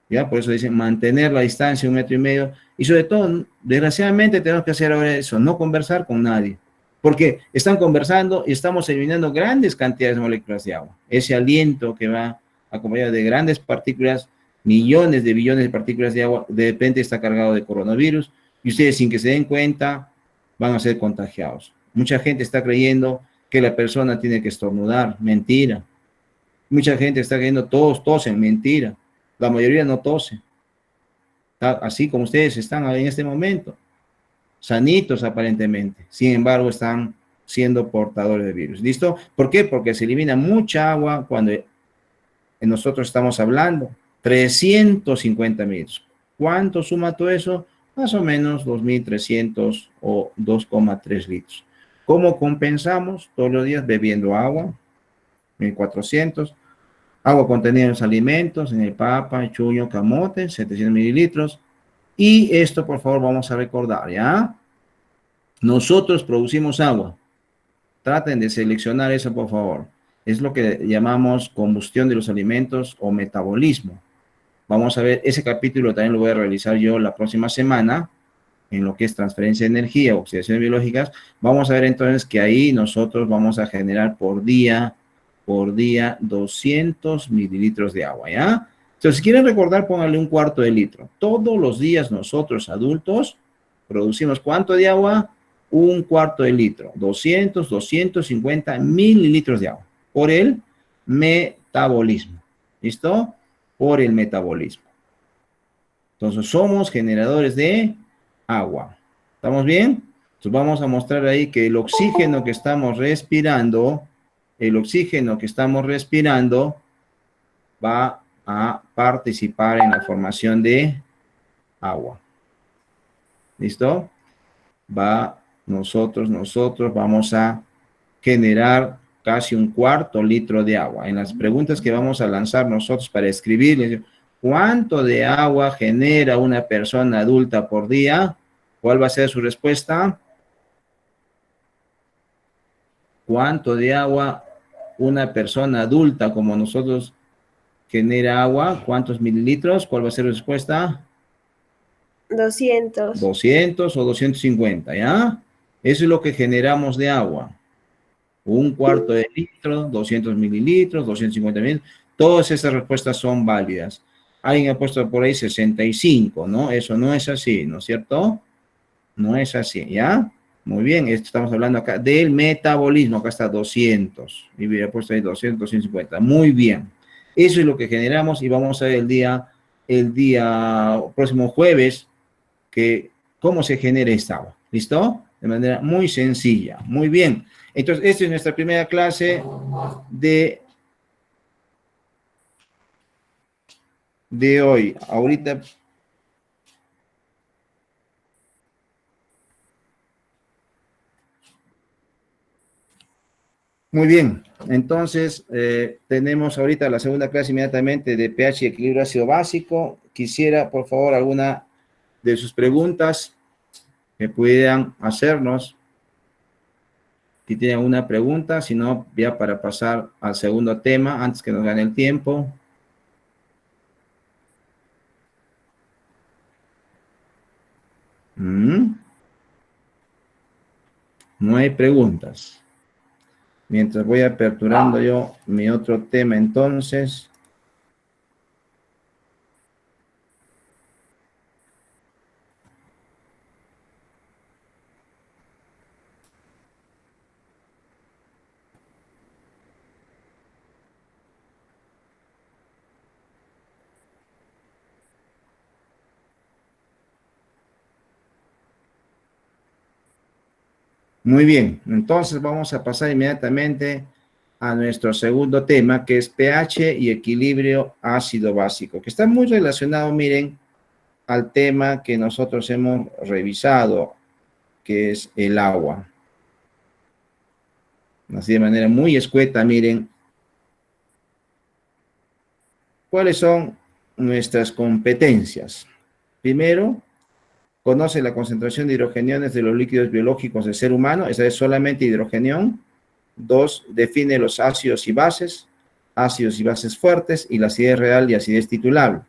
¿Ya? Por eso dicen mantener la distancia 1,5 metros. Y sobre todo, desgraciadamente tenemos que hacer ahora eso, no conversar con nadie. Porque están conversando y estamos eliminando grandes cantidades de moléculas de agua. Ese aliento que va acompañado de grandes partículas, millones de billones de partículas de agua, de repente está cargado de coronavirus y ustedes sin que se den cuenta van a ser contagiados. Mucha gente está creyendo que la persona tiene que estornudar, mentira. Mucha gente está creyendo todos tosen, mentira. La mayoría no tose. Así como ustedes están en este momento, sanitos aparentemente, sin embargo están siendo portadores de virus. ¿Listo? ¿Por qué? Porque se elimina mucha agua cuando nosotros estamos hablando. 350 mililitros. ¿Cuánto suma todo eso? Más o menos 2.300 o 2,3 litros. ¿Cómo compensamos? Todos los días bebiendo agua, 1.400. Agua contenida en los alimentos, en el papa, chuño, camote, 700 mililitros. Y esto, por favor, vamos a recordar, ¿ya? Nosotros producimos agua. Traten de seleccionar eso, por favor. Es lo que llamamos combustión de los alimentos o metabolismo. Vamos a ver, ese capítulo también lo voy a realizar yo la próxima semana, en lo que es transferencia de energía, oxidaciones biológicas. Vamos a ver entonces que ahí nosotros vamos a generar por día 200 mililitros de agua, ¿ya? Entonces, si quieren recordar, pónganle un cuarto de litro. Todos los días nosotros, adultos, producimos ¿cuánto de agua? Un cuarto de litro. 250 mililitros de agua. Por el metabolismo. ¿Listo? Por el metabolismo. Entonces, somos generadores de agua. ¿Estamos bien? Entonces, vamos a mostrar ahí que el oxígeno que estamos respirando va a participar en la formación de agua. ¿Listo? Nosotros vamos a generar casi un cuarto litro de agua. En las preguntas que vamos a lanzar nosotros para escribir, ¿cuánto de agua genera una persona adulta por día? ¿Cuál va a ser su respuesta? ¿Cuánto de agua una persona adulta como nosotros genera agua? ¿Cuántos mililitros? ¿Cuál va a ser la respuesta? 200. 200 o 250, ¿ya? Eso es lo que generamos de agua. Un cuarto de litro, 200 mililitros, 250 mililitros. Todas esas respuestas son válidas. Alguien ha puesto por ahí 65, ¿no? Eso no es así, ¿no es cierto? No es así, ¿ya? Muy bien, esto estamos hablando acá del metabolismo. Acá está 200. Y hubiera puesto ahí 200, 250. Muy bien. Eso es lo que generamos y vamos a ver el día próximo jueves cómo se genera esta agua. ¿Listo? De manera muy sencilla. Muy bien. Entonces, esta es nuestra primera clase de hoy. Ahorita. Muy bien. Entonces, tenemos ahorita la segunda clase inmediatamente de pH y equilibrio ácido básico. Quisiera, por favor, alguna de sus preguntas que pudieran hacernos. Si tienen alguna pregunta, si no, ya para pasar al segundo tema, antes que nos gane el tiempo. No hay preguntas. Mientras voy aperturando yo mi otro tema, entonces. Muy bien, entonces vamos a pasar inmediatamente a nuestro segundo tema, que es pH y equilibrio ácido básico, que está muy relacionado, miren, al tema que nosotros hemos revisado, que es el agua. Así de manera muy escueta, miren, ¿cuáles son nuestras competencias? Primero, conoce la concentración de hidrogeniones de los líquidos biológicos del ser humano, esa es solamente hidrogenión. 2, define los ácidos y bases fuertes y la acidez real y acidez titulable.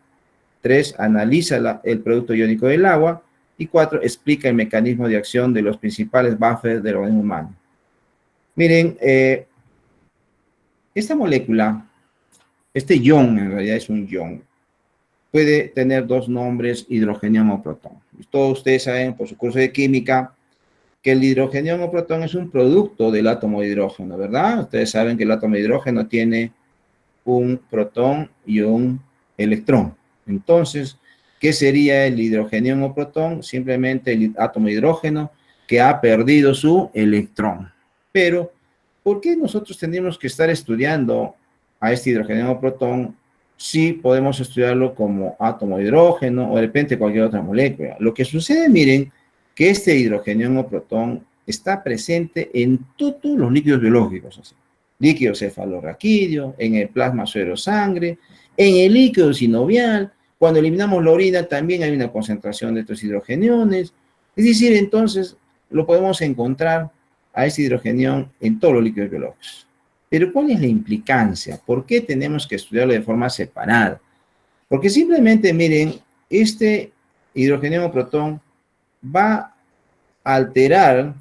3, analiza el producto iónico del agua. Y 4, explica el mecanismo de acción de los principales buffers del organismo humano. Miren, esta molécula, este ion en realidad es un ion, puede tener dos nombres, hidrogenión o protón. Todos ustedes saben por su curso de química que el hidrogenión o protón es un producto del átomo de hidrógeno, ¿verdad? Ustedes saben que el átomo de hidrógeno tiene un protón y un electrón. Entonces, ¿qué sería el hidrogenión o protón? Simplemente el átomo de hidrógeno que ha perdido su electrón. Pero, ¿por qué nosotros tenemos que estar estudiando a este hidrogenión o protón si podemos estudiarlo como átomo de hidrógeno o de repente cualquier otra molécula? Lo que sucede, miren, que este hidrogenión o protón está presente en todos los líquidos biológicos, así. Líquido cefalorraquídeo, en el plasma suero-sangre, en el líquido sinovial. Cuando eliminamos la orina también hay una concentración de estos hidrogeniones. Es decir, entonces lo podemos encontrar a este hidrogenión en todos los líquidos biológicos. Pero ¿cuál es la implicancia? ¿Por qué tenemos que estudiarlo de forma separada? Porque simplemente, miren, este hidrogenio protón va a alterar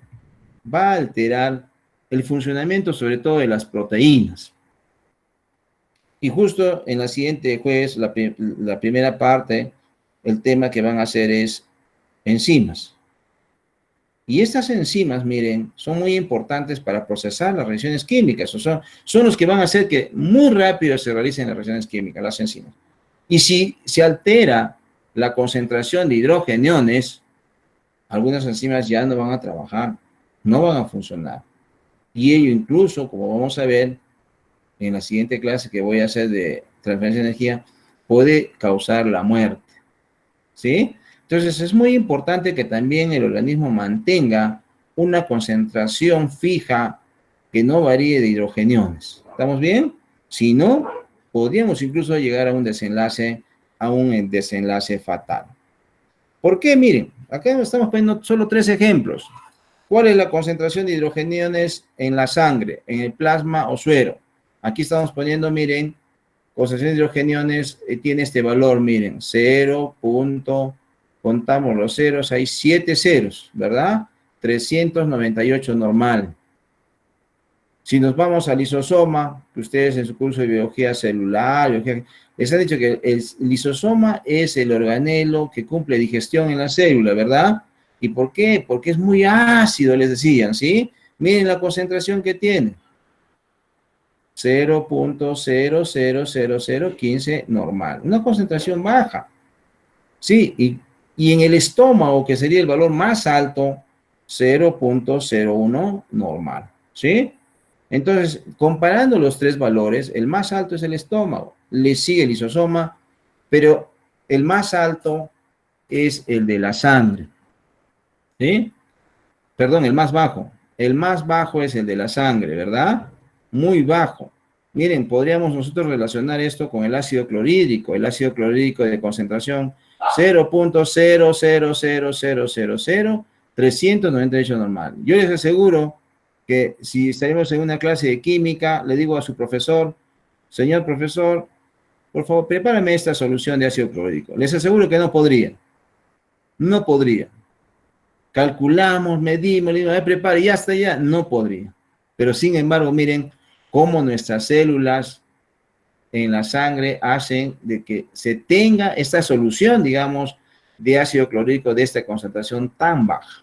el funcionamiento sobre todo de las proteínas. Y justo en la siguiente jueves, la primera parte, el tema que van a hacer es enzimas. Y estas enzimas, miren, son muy importantes para procesar las reacciones químicas. O sea, son los que van a hacer que muy rápido se realicen las reacciones químicas, las enzimas. Y si se altera la concentración de hidrogeniones, algunas enzimas ya no van a trabajar, no van a funcionar. Y ello incluso, como vamos a ver en la siguiente clase que voy a hacer de transferencia de energía, puede causar la muerte. ¿Sí? Entonces es muy importante que también el organismo mantenga una concentración fija que no varíe de hidrogeniones. ¿Estamos bien? Si no, podríamos incluso llegar a un desenlace fatal. ¿Por qué? Miren, acá estamos poniendo solo 3 ejemplos. ¿Cuál es la concentración de hidrogeniones en la sangre, en el plasma o suero? Aquí estamos poniendo, miren, concentración de hidrogeniones tiene este valor, miren, 0. Contamos los ceros, hay 7 ceros, ¿verdad? 398 normal. Si nos vamos al lisosoma, que ustedes en su curso de biología celular, les han dicho que el lisosoma es el organelo que cumple digestión en la célula, ¿verdad? ¿Y por qué? Porque es muy ácido, les decían, ¿sí? Miren la concentración que tiene. 0.00015 normal. Una concentración baja. Sí, y en el estómago, que sería el valor más alto, 0.01 normal. ¿Sí? Entonces, comparando los 3 valores, el más alto es el estómago, le sigue el lisosoma, pero el más alto es el de la sangre. ¿Sí? Perdón, el más bajo. El más bajo es el de la sangre, ¿verdad? Muy bajo. Miren, podríamos nosotros relacionar esto con el ácido clorhídrico de concentración 0.0000398 normal. Yo les aseguro que si estaremos en una clase de química, le digo a su profesor, señor profesor, por favor, prepárame esta solución de ácido clorhídrico. Les aseguro que no podría. No podría. Calculamos, medimos, le digo, prepare, ya está, ya, no podría. Pero sin embargo, miren cómo nuestras células en la sangre hacen de que se tenga esta solución, digamos, de ácido clorhídrico de esta concentración tan baja.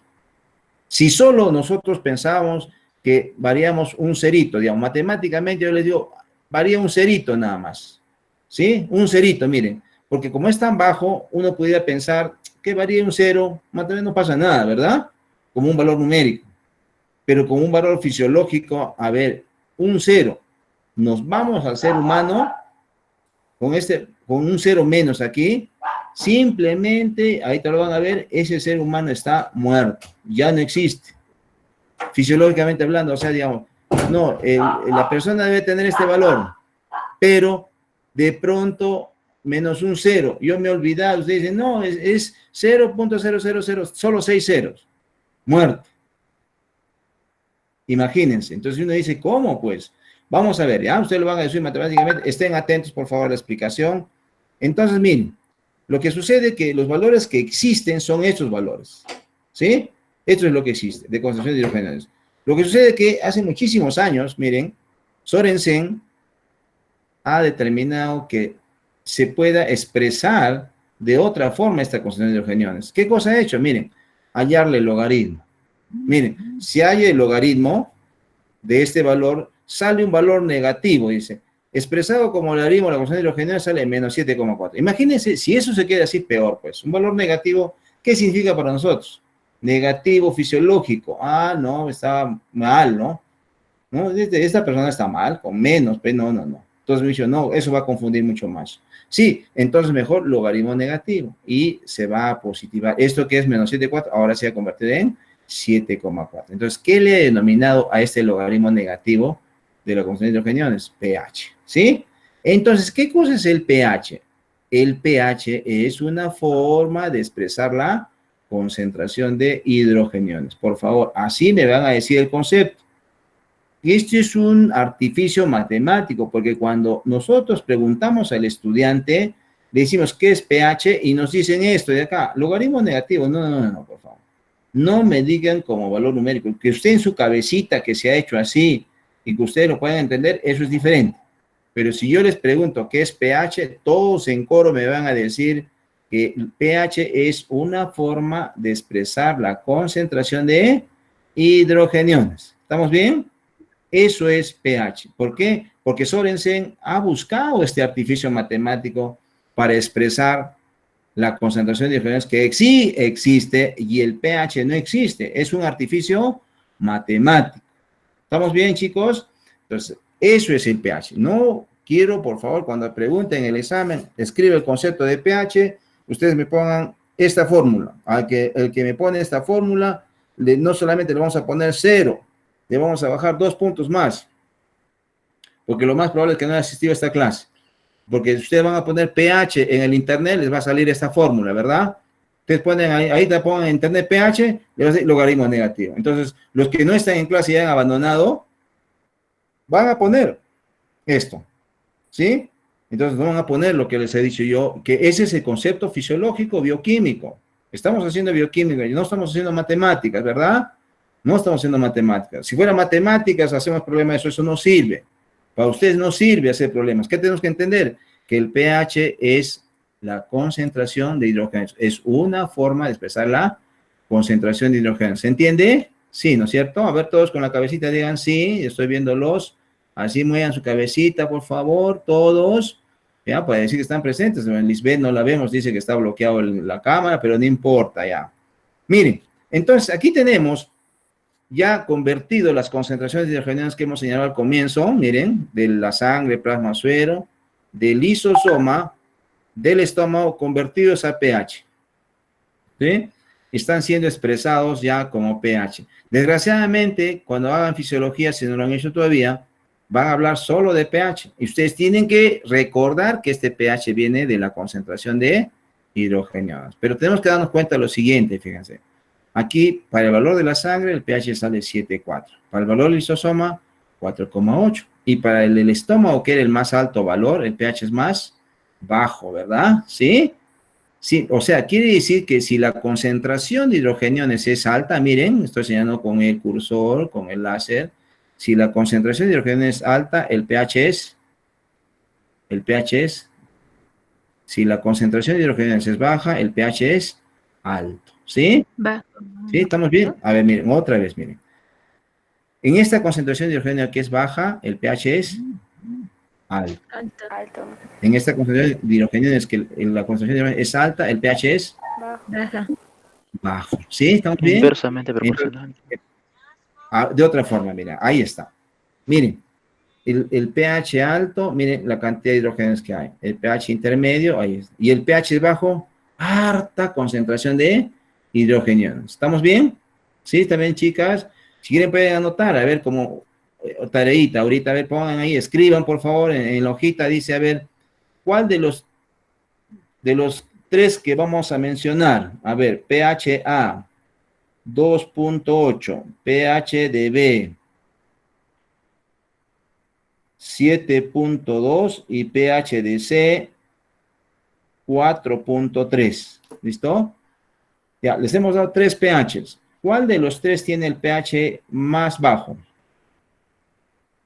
Si solo nosotros pensamos que variamos un cerito, digamos, matemáticamente yo les digo, varía un cerito nada más, ¿sí? Un cerito, miren, porque como es tan bajo, uno pudiera pensar que varía un 0, más o menos no pasa nada, ¿verdad? Como un valor numérico. Pero con un valor fisiológico, a ver, un 0, nos vamos al ser humano con un 0 menos aquí, simplemente, ahí te lo van a ver, ese ser humano está muerto, ya no existe. Fisiológicamente hablando, o sea, digamos, no, la persona debe tener este valor, pero de pronto menos un 0, yo me he olvidado, ustedes dicen, no, es 0.000, solo 6 ceros, muerto. Imagínense, entonces uno dice, ¿cómo pues? Vamos a ver, ya, ustedes lo van a decir matemáticamente, estén atentos por favor a la explicación. Entonces, miren, lo que sucede es que los valores que existen son estos valores, ¿sí? Esto es lo que existe, de concentración de hidrogeniones. Lo que sucede es que hace muchísimos años, miren, Sorensen ha determinado que se pueda expresar de otra forma esta concentración de hidrogeniones. ¿Qué cosa ha hecho? Miren, hallarle el logaritmo. Miren, si hay el logaritmo de este valor, sale un valor negativo, dice. Expresado como logaritmo, la concentración de hidrogeniones sale menos 7,4. Imagínense, si eso se queda así, peor, pues. Un valor negativo, ¿qué significa para nosotros? Negativo fisiológico. Ah, no, está mal, ¿no? ¿No? Esta persona está mal, con menos, pero no. Entonces me dice, no, eso va a confundir mucho más. Sí, entonces mejor logaritmo negativo y se va a positivar. Esto que es menos 7,4, ahora se va a convertir en 7,4. Entonces, ¿qué le he denominado a este logaritmo negativo de la concentración de hidrogeniones? pH, ¿sí? Entonces, ¿qué cosa es el pH? El pH es una forma de expresar la concentración de hidrogeniones. Por favor, así me van a decir el concepto. Este es un artificio matemático, porque cuando nosotros preguntamos al estudiante, le decimos qué es pH y nos dicen esto de acá, logaritmo negativo. No, por favor. No me digan como valor numérico. Que usted en su cabecita que se ha hecho así y que ustedes lo puedan entender, eso es diferente. Pero si yo les pregunto qué es pH, todos en coro me van a decir que el pH es una forma de expresar la concentración de hidrogeniones. ¿Estamos bien? Eso es pH. ¿Por qué? Porque Sorensen ha buscado este artificio matemático para expresar la concentración de hidrogeniones que sí existe y el pH no existe. Es un artificio matemático. ¿Estamos bien, chicos? Entonces, eso es el pH. No quiero, por favor, cuando pregunten en el examen, escribe el concepto de pH, ustedes me pongan esta fórmula. El que me pone esta fórmula, no solamente le vamos a poner 0, le vamos a bajar 2 puntos más, porque lo más probable es que no haya asistido a esta clase. Porque si ustedes van a poner pH en el internet, les va a salir esta fórmula, ¿verdad? Ustedes ponen ahí te pongan en internet pH, le va a decir logaritmo negativo. Entonces, los que no están en clase y han abandonado, van a poner esto, ¿sí? Entonces, no van a poner lo que les he dicho yo, que ese es el concepto fisiológico bioquímico. Estamos haciendo bioquímica y no estamos haciendo matemáticas, ¿verdad? No estamos haciendo matemáticas. Si fuera matemáticas, hacemos problema de eso, eso no sirve. Para ustedes no sirve hacer problemas. ¿Qué tenemos que entender? Que el pH es la concentración de hidrógenos. Es una forma de expresar la concentración de hidrógenos. ¿Se entiende? Sí, ¿no es cierto? A ver, todos con la cabecita digan sí, estoy viéndolos. Así muevan su cabecita, por favor, todos. Ya, para decir que están presentes. En Lisbeth no la vemos, dice que está bloqueado la cámara, pero no importa ya. Miren, entonces aquí tenemos ya convertido las concentraciones de hidrogenados que hemos señalado al comienzo, miren, de la sangre, plasma, suero, del lisosoma, del estómago, convertidos a pH. ¿Sí? Están siendo expresados ya como pH. Desgraciadamente, cuando hagan fisiología, si no lo han hecho todavía, van a hablar solo de pH. Y ustedes tienen que recordar que este pH viene de la concentración de hidrogenados. Pero tenemos que darnos cuenta de lo siguiente, fíjense. Aquí, para el valor de la sangre, el pH sale 7,4. Para el valor del lisosoma, 4,8. Y para el del estómago, que era el más alto valor, el pH es más bajo, ¿verdad? ¿Sí? Sí, o sea, quiere decir que si la concentración de hidrogeniones es alta, miren, estoy señalando con el cursor, con el láser, si la concentración de hidrogeniones es alta, el pH es, si la concentración de hidrogeniones es baja, el pH es alto, ¿sí? Bajo. ¿Sí? ¿Estamos bien? A ver, miren, otra vez, miren. En esta concentración de hidrógeno que es baja, el pH es alto. Alto. En esta concentración de hidrógeno es que la concentración de hidrógeno es alta, el pH es Baja. bajo. ¿Sí? ¿Estamos bien? Inversamente proporcional. De otra forma, mira, ahí está. Miren, el pH alto, miren la cantidad de hidrógenos que hay. El pH intermedio, ahí está. Y el pH bajo, harta concentración de hidrogeniones. ¿Estamos bien? Sí, también, chicas. Si quieren pueden anotar, a ver, como tareita, ahorita, a ver, pongan ahí, escriban, por favor, en la hojita, dice, a ver, ¿cuál de los 3 que vamos a mencionar? A ver, pHA, 2.8, pHDB, 7.2 y pHDC, 4.3. ¿Listo? Ya, les hemos dado 3 pHs. ¿Cuál de los 3 tiene el pH más bajo?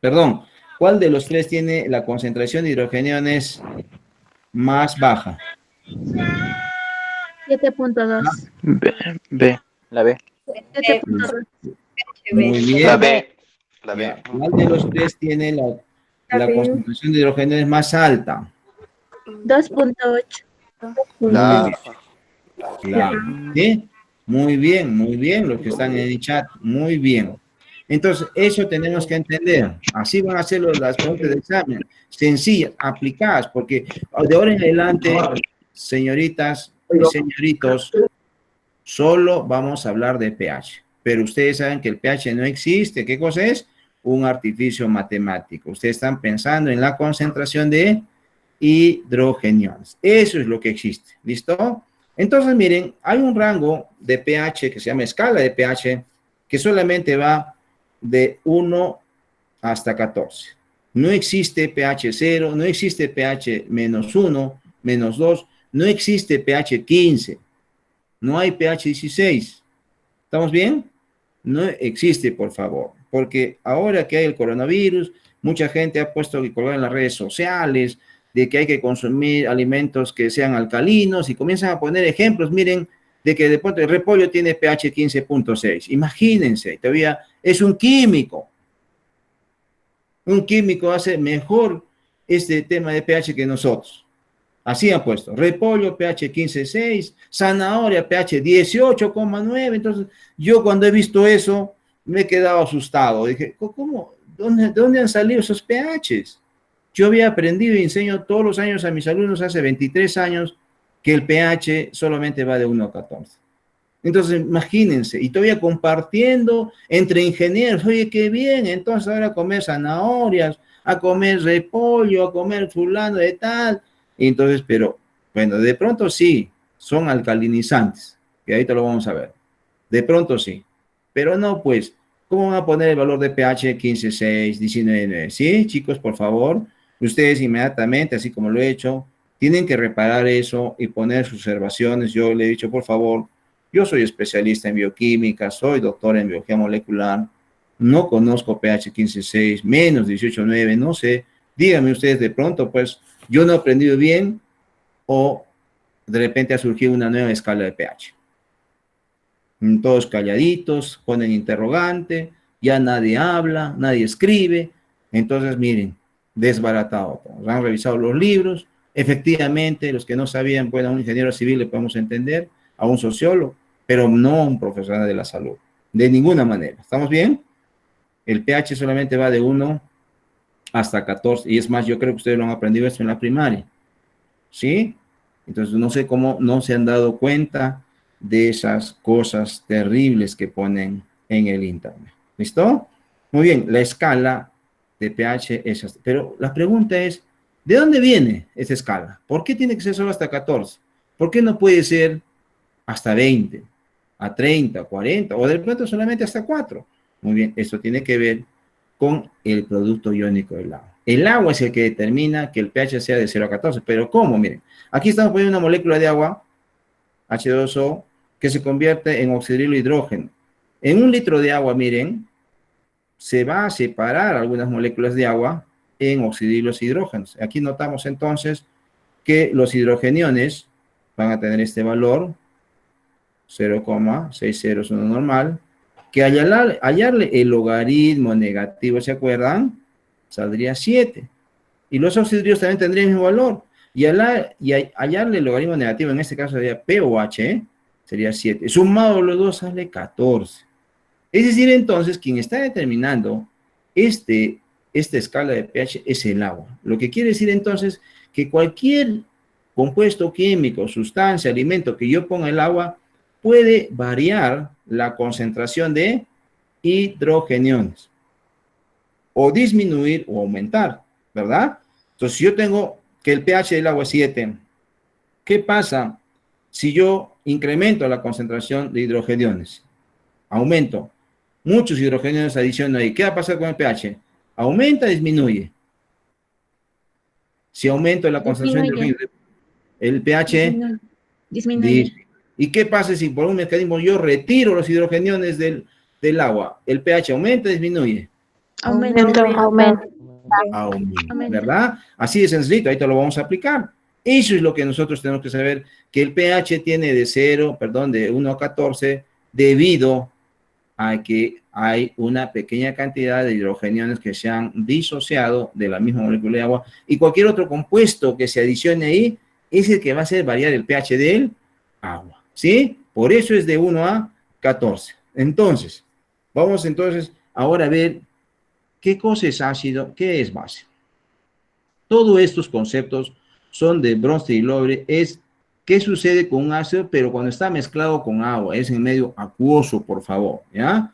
Perdón, ¿cuál de los 3 tiene la concentración de hidrogeniones más baja? 7.2. B. La B. 7.2. Muy bien. La B. La B. Ya, ¿cuál de los 3 tiene la concentración de hidrogeniones más alta? 2.8. La Claro. ¿Sí? Muy bien, los que están en el chat, muy bien. Entonces, eso tenemos que entender. Así van a ser las preguntas de examen, sencillas, aplicadas, porque de ahora en adelante, señoritas y señoritos, solo vamos a hablar de pH. Pero ustedes saben que el pH no existe. ¿Qué cosa es? Un artificio matemático. Ustedes están pensando en la concentración de hidrogeniones. Eso es lo que existe. ¿Listo? Entonces, miren, hay un rango de pH que se llama escala de pH que solamente va de 1 hasta 14. No existe pH 0, no existe pH -1, -2. No existe pH 15. No hay pH 16. ¿Estamos bien? No existe, por favor. Porque ahora que hay el coronavirus, mucha gente ha puesto que colgar en las redes sociales de que hay que consumir alimentos que sean alcalinos y comienzan a poner ejemplos. Miren, de que de pronto el repollo tiene pH 15.6. Imagínense, todavía es un químico. Un químico hace mejor este tema de pH que nosotros. Así han puesto. Repollo pH 15.6, zanahoria pH 18.9. Entonces, yo cuando he visto eso, me he quedado asustado. Dije, ¿cómo? ¿Dónde han salido esos pHs? Yo había aprendido y enseño todos los años a mis alumnos hace 23 años que el pH solamente va de 1 a 14. Entonces, imagínense, y todavía compartiendo entre ingenieros, oye, qué bien, entonces ahora a comer zanahorias, a comer repollo, a comer fulano de tal. Y entonces, pero, bueno, de pronto sí, son alcalinizantes, que ahorita lo vamos a ver. De pronto sí, pero no, pues, ¿cómo van a poner el valor de pH 15.6, 19.9? Sí, chicos, por favor, ustedes inmediatamente, así como lo he hecho, tienen que reparar eso y poner sus observaciones. Yo le he dicho, por favor, yo soy especialista en bioquímica, soy doctor en biología molecular, no conozco pH 15.6, menos 18.9, no sé. Díganme ustedes de pronto, pues, yo no he aprendido bien o de repente ha surgido una nueva escala de pH. Todos calladitos, ponen interrogante, ya nadie habla, nadie escribe. Entonces, miren, desbaratado. Han revisado los libros. Efectivamente, los que no sabían, bueno, a un ingeniero civil le podemos entender, a un sociólogo, pero no a un profesional de la salud. De ninguna manera. ¿Estamos bien? El pH solamente va de 1 hasta 14. Y es más, yo creo que ustedes lo han aprendido esto en la primaria. ¿Sí? Entonces, no sé cómo no se han dado cuenta de esas cosas terribles que ponen en el internet. ¿Listo? Muy bien, la escala de pH es así. Pero la pregunta es, ¿de dónde viene esa escala? ¿Por qué tiene que ser solo hasta 14? ¿Por qué no puede ser hasta 20, a 30, 40 o de pronto solamente hasta 4? Muy bien, esto tiene que ver con el producto iónico del agua. El agua es el que determina que el pH sea de 0 a 14, pero ¿cómo? Miren, aquí estamos poniendo una molécula de agua, H2O, que se convierte en oxidrilo hidrógeno. En 1 litro de agua, miren, se va a separar algunas moléculas de agua en oxidrilos hidrógenos. Aquí notamos entonces que los hidrogeniones van a tener este valor, 0,601 normal, que al hallarle el logaritmo negativo, ¿se acuerdan? Saldría 7. Y los oxidrilos también tendrían el mismo valor. Y hallarle el logaritmo negativo, en este caso sería pOH, sería 7. Sumado los dos sale 14. Es decir, entonces, quien está determinando esta escala de pH es el agua. Lo que quiere decir entonces que cualquier compuesto químico, sustancia, alimento que yo ponga en el agua puede variar la concentración de hidrogeniones o disminuir o aumentar, ¿verdad? Entonces, si yo tengo que el pH del agua es 7, ¿qué pasa si yo incremento la concentración de hidrogeniones? Aumento. Muchos hidrogeniones adiciono ahí. ¿Qué va a pasar con el pH? ¿Aumenta o disminuye? Si aumento la concentración de hidrogeniones, el pH disminuye. ¿Y qué pasa si por un mecanismo yo retiro los hidrogeniones del agua? ¿El pH aumenta o disminuye? Aumenta. Aumenta, ¿verdad? Así de sencillo, ahorita lo vamos a aplicar. Eso es lo que nosotros tenemos que saber, que el pH tiene de 1 a 14 debido a que hay una pequeña cantidad de hidrogeniones que se han disociado de la misma molécula de agua y cualquier otro compuesto que se adicione ahí es el que va a hacer variar el pH del agua, ¿sí? Por eso es de 1 a 14. Entonces, vamos entonces ahora a ver qué cosa es ácido, qué es base. Todos estos conceptos son de Bronsted y Lobre, es qué sucede con un ácido, pero cuando está mezclado con agua, es en medio acuoso, por favor, ¿ya?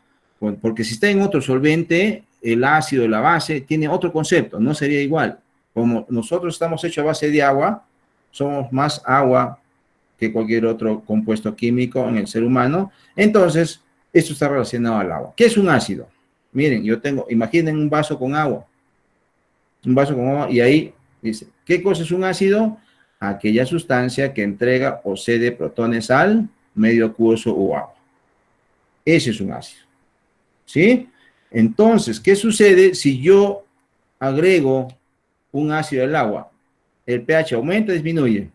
Porque si está en otro solvente, el ácido, la base, tiene otro concepto, no sería igual. Como nosotros estamos hechos a base de agua, somos más agua que cualquier otro compuesto químico en el ser humano, entonces esto está relacionado al agua. ¿Qué es un ácido? Miren, imaginen un vaso con agua y ahí dice, ¿qué cosa es un ácido? aquella sustancia que entrega o cede protones al medio acuoso o agua. Ese es un ácido. ¿Sí? Entonces, ¿qué sucede si yo agrego un ácido al agua? ¿El pH aumenta o disminuye?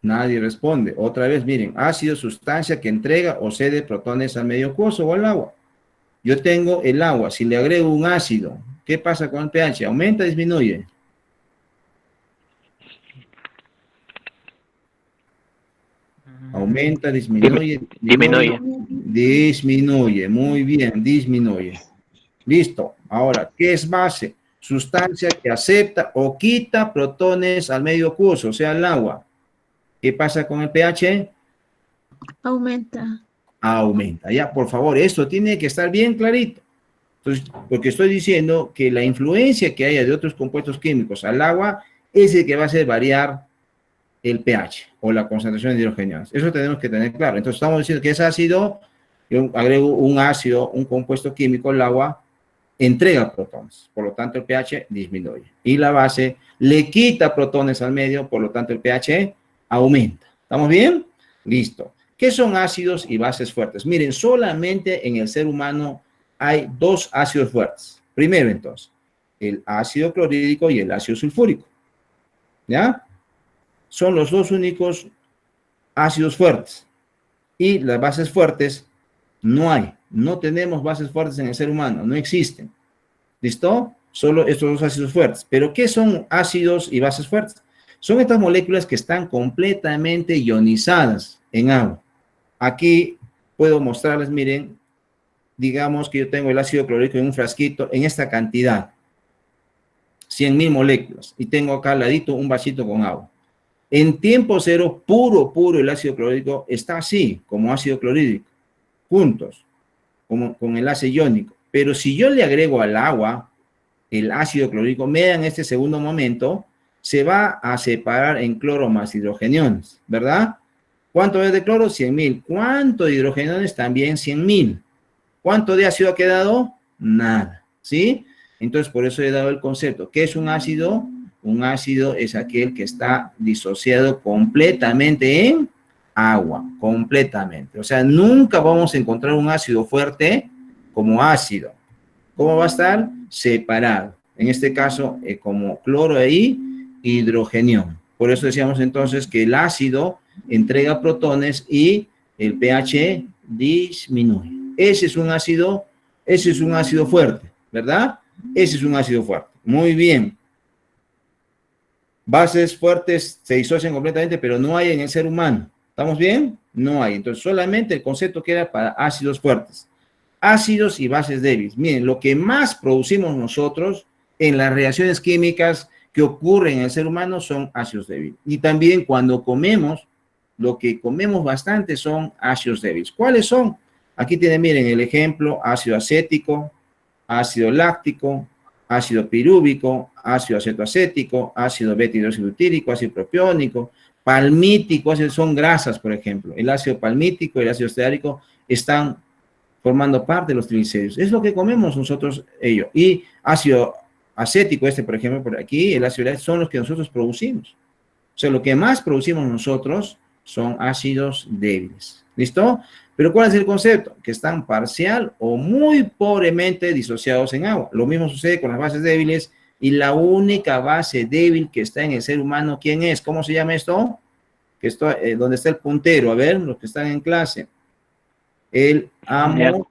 Nadie responde. Otra vez, miren, ácido, sustancia que entrega o cede protones al medio acuoso o al agua. Yo tengo el agua, si le agrego un ácido, ¿qué pasa con el pH? ¿Aumenta o disminuye? Aumenta, disminuye, Disminuye. disminuye, muy bien, disminuye. Listo. Ahora, ¿qué es base? Sustancia que acepta o quita protones al medio acuoso, o sea, al agua. ¿Qué pasa con el pH? Aumenta. Aumenta. Ya, por favor, esto tiene que estar bien clarito. Entonces, porque estoy diciendo que la influencia que haya de otros compuestos químicos al agua es el que va a hacer variar el pH o la concentración de hidrogeniones. Eso tenemos que tener claro. Entonces, estamos diciendo que es ácido, yo agrego un ácido, un compuesto químico al agua, entrega protones, por lo tanto el pH disminuye. Y la base le quita protones al medio, por lo tanto el pH aumenta. ¿Estamos bien? Listo. ¿Qué son ácidos y bases fuertes? Miren, solamente en el ser humano hay dos ácidos fuertes. Primero, entonces, el ácido clorhídrico y el ácido sulfúrico. ¿Ya? Son los dos únicos ácidos fuertes. Y las bases fuertes no hay. No tenemos bases fuertes en el ser humano. No existen. ¿Listo? Solo estos dos ácidos fuertes. ¿Pero qué son ácidos y bases fuertes? Son estas moléculas que están completamente ionizadas en agua. Aquí puedo mostrarles, miren, digamos que yo tengo el ácido clorhídrico en un frasquito en esta cantidad, 100.000 moléculas, y tengo acá al ladito un vasito con agua. En tiempo cero, puro, el ácido clorhídrico está así, como ácido clorhídrico, juntos, como con enlace iónico. Pero si yo le agrego al agua el ácido clorhídrico, vean este segundo momento, se va a separar en cloro más hidrogeniones, ¿verdad? ¿Cuánto es de cloro? 100.000. ¿Cuánto de hidrogeniones? También 100.000. ¿Cuánto de ácido ha quedado? Nada, ¿sí? Entonces, por eso he dado el concepto. ¿Qué es un ácido? Un ácido es aquel que está disociado completamente en agua, completamente. O sea, nunca vamos a encontrar un ácido fuerte como ácido. ¿Cómo va a estar? Separado. En este caso, como cloro y hidrogenión. Por eso decíamos entonces que el ácido entrega protones y el pH disminuye. Ese es un ácido fuerte, ¿verdad? Ese es un ácido fuerte. Muy bien. Bases fuertes se disocian completamente, pero no hay en el ser humano. ¿Estamos bien? No hay. Entonces, solamente el concepto queda para ácidos fuertes. Ácidos y bases débiles. Miren, lo que más producimos nosotros en las reacciones químicas que ocurren en el ser humano son ácidos débiles. Y también cuando comemos, lo que comemos bastante son ácidos débiles. ¿Cuáles son? Aquí tienen, miren, el ejemplo: ácido acético, ácido láctico, ácido pirúvico, ácido acetoacético, ácido beta-hidroxibutírico, ácido propiónico, palmítico, son grasas, por ejemplo. El ácido palmítico y el ácido esteárico están formando parte de los triglicéridos. Es lo que comemos nosotros ellos. Y ácido acético, por ejemplo, por aquí, el ácido láctico, son los que nosotros producimos. O sea, lo que más producimos nosotros son ácidos débiles. ¿Listo? Pero ¿cuál es el concepto? Que están parcial o muy pobremente disociados en agua. Lo mismo sucede con las bases débiles, y la única base débil que está en el ser humano, ¿quién es? ¿Cómo se llama esto? Que esto, ¿dónde está el puntero? A ver, los que están en clase. El amoníaco.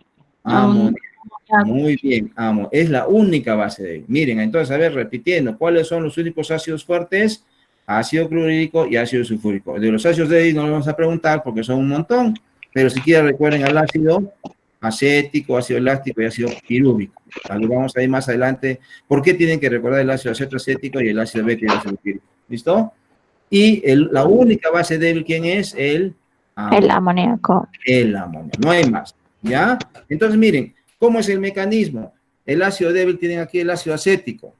Muy bien, es la única base débil. Miren, entonces, a ver, repitiendo, ¿cuáles son los únicos ácidos fuertes? Ácido clorhídrico y ácido sulfúrico. De los ácidos débiles no les vamos a preguntar porque son un montón, pero si quieren recuerden al ácido acético, ácido láctico y ácido pirúvico. Lo vamos a ir más adelante. ¿Por qué tienen que recordar el ácido acetoacético y el ácido beta-hidroxibutírico? ¿Listo? Y la única base débil, ¿quién es? El amoníaco. El amoníaco. No hay más. ¿Ya? Entonces, miren, ¿cómo es el mecanismo? El ácido débil, tienen aquí el ácido acético.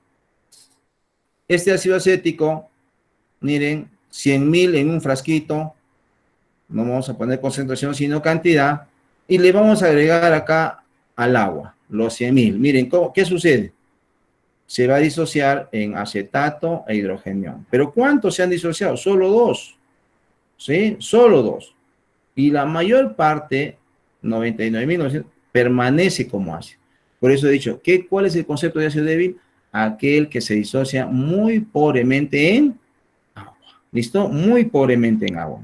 Este ácido acético, miren, 100.000 en un frasquito. No vamos a poner concentración, sino cantidad. Y le vamos a agregar acá al agua, los 100.000. Miren, ¿qué sucede? se va a disociar en acetato e hidrogenión. ¿Pero cuántos se han disociado? Solo 2. ¿Sí? Solo 2. Y la mayor parte, 99.900, permanece como ácido. Por eso he dicho, ¿cuál es el concepto de ácido débil? Aquel que se disocia muy pobremente en agua. ¿Listo? Muy pobremente en agua.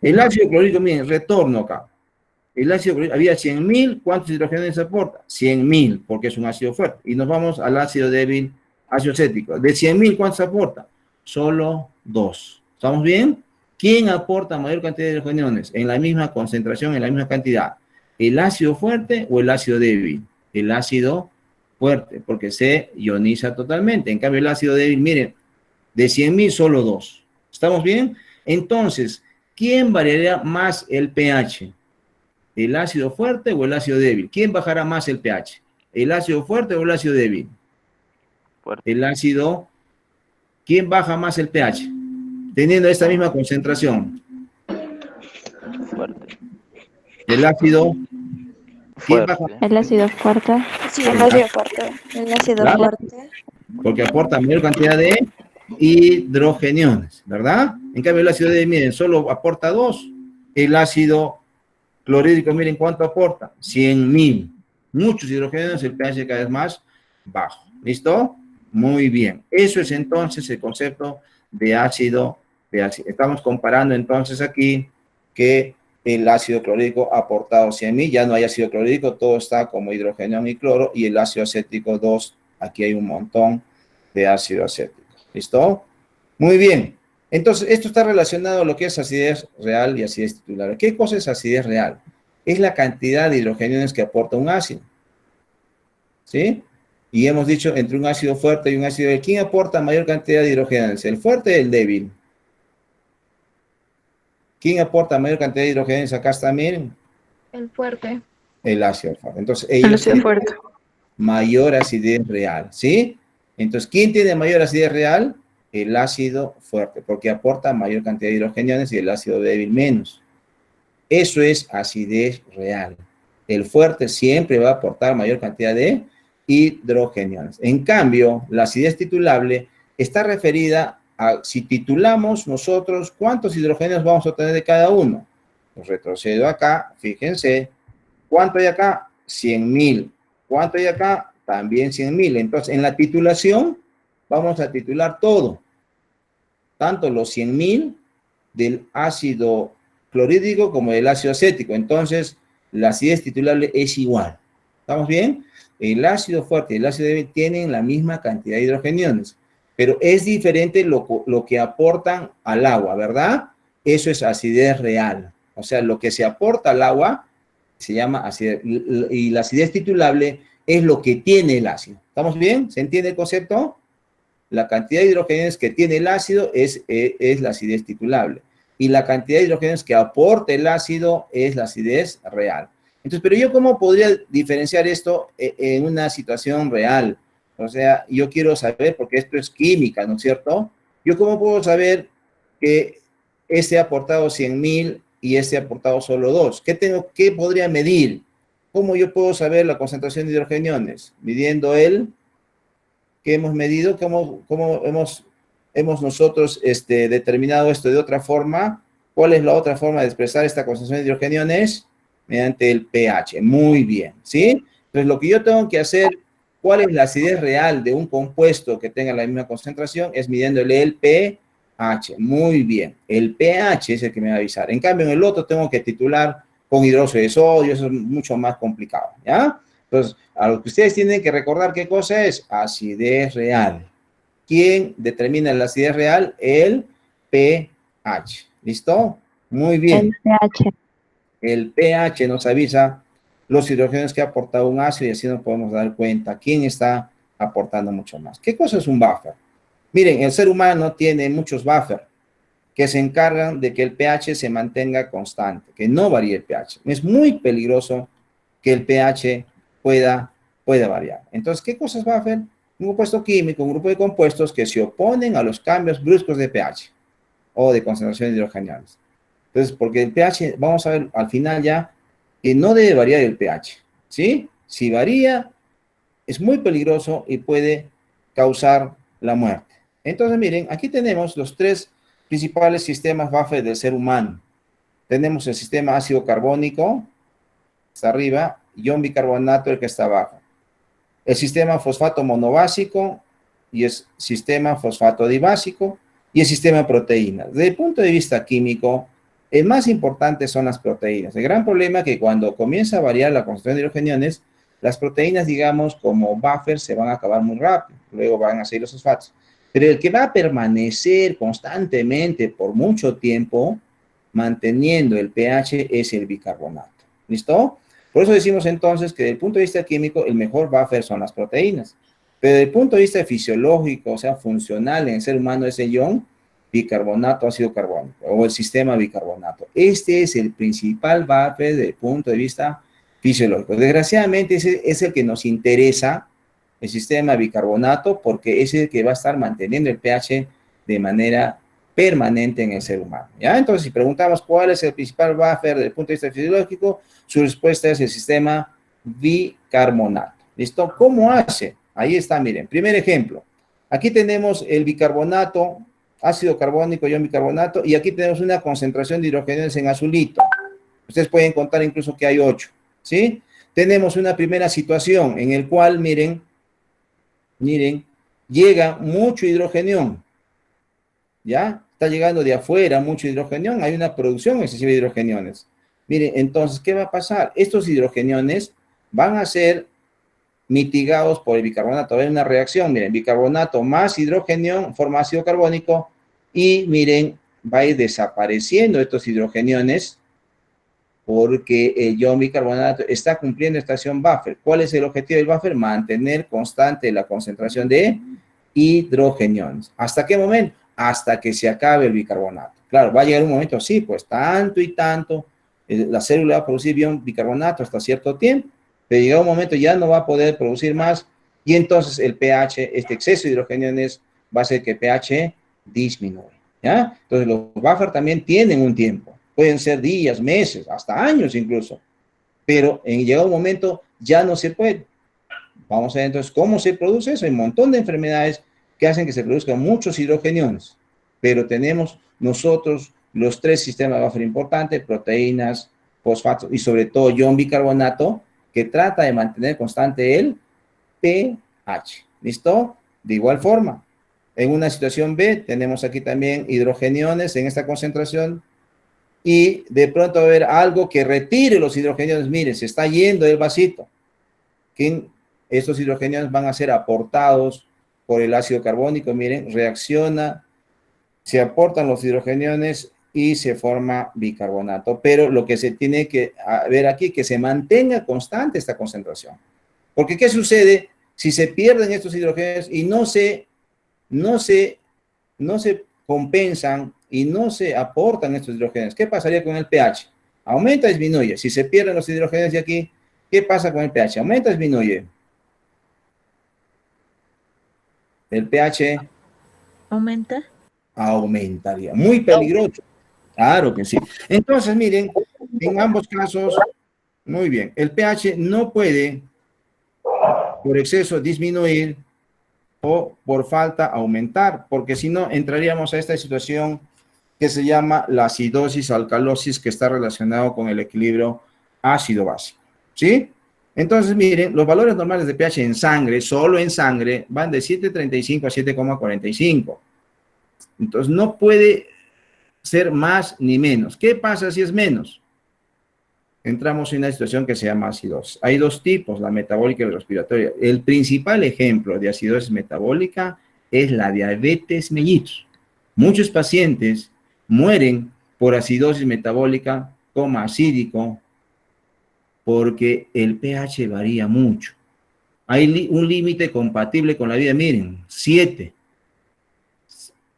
El ácido clorhídrico, miren, retorno acá. El ácido clorhídrico, había 100.000, ¿cuántos hidrogenes aporta? 100.000, porque es un ácido fuerte. Y nos vamos al ácido débil, ácido acético. De 100.000, ¿cuántos aporta? Solo 2. ¿Estamos bien? ¿Quién aporta mayor cantidad de hidrogeniones en la misma concentración, en la misma cantidad? ¿El ácido fuerte o el ácido débil? El ácido fuerte, porque se ioniza totalmente. En cambio, el ácido débil, miren, de 100.000 solo 2. ¿Estamos bien? Entonces, ¿quién variaría más el pH? ¿El ácido fuerte o el ácido débil? ¿Quién bajará más el pH? ¿El ácido fuerte o el ácido débil? Fuerte. El ácido. ¿Quién baja más el pH? Teniendo esta misma concentración. Fuerte. El ácido. ¿Quién baja? Fuerte. El ácido fuerte. Sí, el ácido fuerte. El ácido Claro. fuerte. Porque aporta mayor cantidad de hidrogeniones, ¿verdad? En cambio, el ácido débil, miren, solo aporta 2. El ácido clorhídrico, miren cuánto aporta. 100.000. Muchos hidrogeniones, el pH cada vez más bajo. ¿Listo? Muy bien. Eso es entonces el concepto de ácido. Estamos comparando entonces aquí que el ácido clorhídrico ha aportado 100.000, ya no hay ácido clorhídrico, todo está como hidrogenión y cloro, y el ácido acético 2, aquí hay un montón de ácido acético. ¿Listo? Muy bien. Entonces, esto está relacionado a lo que es acidez real y acidez titular. ¿Qué cosa es acidez real? Es la cantidad de hidrogeniones que aporta un ácido. ¿Sí? Y hemos dicho, entre un ácido fuerte y un ácido débil, ¿quién aporta mayor cantidad de hidrogeniones? ¿El fuerte o el débil? ¿Quién aporta mayor cantidad de hidrogeniones? Acá está, miren. El fuerte. El ácido fuerte. Entonces, El ellos ácido tienen fuerte. mayor acidez real, ¿sí? Entonces, ¿quién tiene mayor acidez real? El ácido fuerte, porque aporta mayor cantidad de hidrogeniones y el ácido débil menos. Eso es acidez real. El fuerte siempre va a aportar mayor cantidad de hidrogeniones. En cambio, la acidez titulable está referida a si titulamos nosotros cuántos hidrógenos vamos a obtener de cada uno. Pues retrocedo acá, fíjense, ¿cuánto hay acá? 100.000. ¿Cuánto hay acá? También 100.000. Entonces, en la titulación vamos a titular todo, tanto los 100.000 del ácido clorhídrico como del ácido acético. Entonces, la acidez titulable es igual. ¿Estamos bien? El ácido fuerte y el ácido débil tienen la misma cantidad de hidrogeniones, pero es diferente lo que aportan al agua, ¿verdad? Eso es acidez real. O sea, lo que se aporta al agua se llama acidez, y la acidez titulable es lo que tiene el ácido. ¿Estamos bien? ¿Se entiende el concepto? La cantidad de hidrogeniones que tiene el ácido es la acidez titulable. Y la cantidad de hidrogeniones que aporta el ácido es la acidez real. Entonces, pero yo ¿cómo podría diferenciar esto en una situación real? O sea, yo quiero saber, porque esto es química, ¿no es cierto? Yo ¿cómo puedo saber que este ha aportado 100.000 y este ha aportado solo 2? ¿Qué podría medir? ¿Cómo yo puedo saber la concentración de hidrogeniones? Midiendo ¿qué hemos medido? ¿Cómo hemos nosotros determinado esto de otra forma? ¿Cuál es la otra forma de expresar esta concentración de hidrogeniones? Mediante el pH. Muy bien, ¿sí? Entonces, lo que yo tengo que hacer, ¿cuál es la acidez real de un compuesto que tenga la misma concentración? Es midiéndole el pH. Muy bien. El pH es el que me va a avisar. En cambio, en el otro tengo que titular con hidróxido de sodio. Eso es mucho más complicado, ¿ya? Entonces, a lo que ustedes tienen que recordar, ¿qué cosa es? Acidez real. ¿Quién determina la acidez real? El pH. ¿Listo? Muy bien. El pH. El pH nos avisa los hidrógenos que ha aportado un ácido y así nos podemos dar cuenta quién está aportando mucho más. ¿Qué cosa es un buffer? Miren, el ser humano tiene muchos buffers que se encargan de que el pH se mantenga constante, que no varíe el pH. Es muy peligroso que el pH pueda variar. Entonces, ¿qué cosa es buffer? Un compuesto químico, un grupo de compuestos que se oponen a los cambios bruscos de pH o de concentración de hidrogeniones. Entonces, porque el pH, vamos a ver al final ya, que no debe variar el pH, ¿sí? Si varía, es muy peligroso y puede causar la muerte. Entonces, miren, aquí tenemos los tres principales sistemas buffer del ser humano. Tenemos el sistema ácido carbónico, está arriba, ion bicarbonato, el que está abajo. El sistema fosfato monobásico y el sistema fosfato dibásico y el sistema de proteínas. Desde el punto de vista químico, el más importante son las proteínas. El gran problema es que cuando comienza a variar la concentración de hidrogeniones, las proteínas, digamos, como buffer, se van a acabar muy rápido. Luego van a seguir los fosfatos. Pero el que va a permanecer constantemente por mucho tiempo, manteniendo el pH, es el bicarbonato. ¿Listo? Por eso decimos entonces que desde el punto de vista químico, el mejor buffer son las proteínas. Pero desde el punto de vista fisiológico, o sea, funcional en el ser humano, es el ion bicarbonato ácido carbónico, o el sistema bicarbonato. Este es el principal buffer desde el punto de vista fisiológico. Desgraciadamente, ese es el que nos interesa, el sistema bicarbonato, porque es el que va a estar manteniendo el pH de manera permanente en el ser humano. ¿Ya? Entonces, si preguntamos cuál es el principal buffer desde el punto de vista fisiológico, su respuesta es el sistema bicarbonato. ¿Listo? ¿Cómo hace? Ahí está, miren. Primer ejemplo. Aquí tenemos el bicarbonato, ácido carbónico, ion bicarbonato, y aquí tenemos una concentración de hidrogeniones en azulito. Ustedes pueden contar incluso que hay 8, ¿sí? Tenemos una primera situación en el cual, miren, llega mucho hidrogenión, ¿ya? Está llegando de afuera mucho hidrogenión, hay una producción excesiva de hidrogeniones. Miren, entonces, ¿qué va a pasar? Estos hidrogeniones van a ser mitigados por el bicarbonato. Va a haber una reacción, miren, bicarbonato más hidrogenión forma ácido carbónico y, miren, va a ir desapareciendo estos hidrogeniones porque el ion bicarbonato está cumpliendo esta acción buffer. ¿Cuál es el objetivo del buffer? Mantener constante la concentración de hidrogeniones. ¿Hasta qué momento? Hasta que se acabe el bicarbonato. Claro, va a llegar un momento, sí, pues tanto y tanto, la célula va a producir ion bicarbonato hasta cierto tiempo, pero llega un momento ya no va a poder producir más y entonces el pH, este exceso de hidrogeniones, va a hacer que el pH disminuya, ¿ya? Entonces los buffer también tienen un tiempo. Pueden ser días, meses, hasta años incluso. Pero en llegado un momento ya no se puede. Vamos a ver entonces cómo se produce eso. Hay un montón de enfermedades que hacen que se produzcan muchos hidrogeniones. Pero tenemos nosotros los tres sistemas buffer importantes, proteínas, fosfatos y sobre todo ion bicarbonato, que trata de mantener constante el pH. ¿Listo? De igual forma, en una situación B tenemos aquí también hidrogeniones en esta concentración y de pronto va a haber algo que retire los hidrogeniones. Miren, se está yendo el vasito. Estos hidrogeniones van a ser aportados por el ácido carbónico. Miren, reacciona, se aportan los hidrogeniones y se forma bicarbonato. Pero lo que se tiene que ver aquí es que se mantenga constante esta concentración. Porque ¿qué sucede si se pierden estos hidrogeniones y no se compensan y no se aportan estos hidrogenos? ¿Qué pasaría con el pH? ¿Aumenta o disminuye? Si se pierden los hidrogenos de aquí, ¿qué pasa con el pH? ¿Aumenta o disminuye? El pH Aumenta. aumentaría. Muy peligroso. Claro que sí. Entonces, miren, en ambos casos, muy bien. El pH no puede, por exceso, disminuir o por falta aumentar, porque si no, entraríamos a esta situación que se llama la acidosis alcalosis, que está relacionado con el equilibrio ácido-básico, ¿sí? Entonces, miren, los valores normales de pH en sangre, solo en sangre, van de 7.35 a 7,45. Entonces, no puede ser más ni menos. ¿Qué pasa si es menos? Entramos en una situación que se llama acidosis. Hay dos tipos, la metabólica y la respiratoria. El principal ejemplo de acidosis metabólica es la diabetes mellitus. Muchos pacientes mueren por acidosis metabólica, coma acídico, porque el pH varía mucho. Hay un límite compatible con la vida, miren, 7.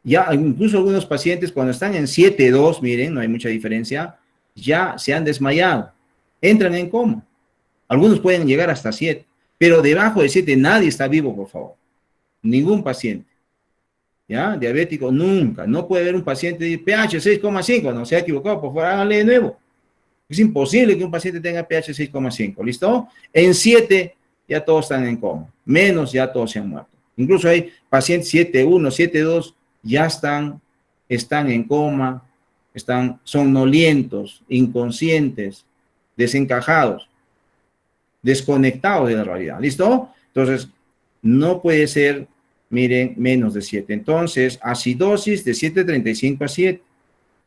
Ya incluso algunos pacientes cuando están en 7,2, miren, no hay mucha diferencia, ya se han desmayado, entran en coma. Algunos pueden llegar hasta 7, pero debajo de 7 nadie está vivo, por favor. Ningún paciente. ¿Ya? Diabético, nunca. No puede haber un paciente de pH 6,5, no se ha equivocado, por favor, háganle de nuevo. Es imposible que un paciente tenga pH 6,5, ¿listo? En 7 ya todos están en coma, menos ya todos se han muerto. Incluso hay pacientes 7.1, 7.2, ya están en coma, están somnolientos, inconscientes, desencajados, desconectados de la realidad. ¿Listo? Entonces, no puede ser, miren, menos de 7. Entonces, acidosis de 7.35 a 7.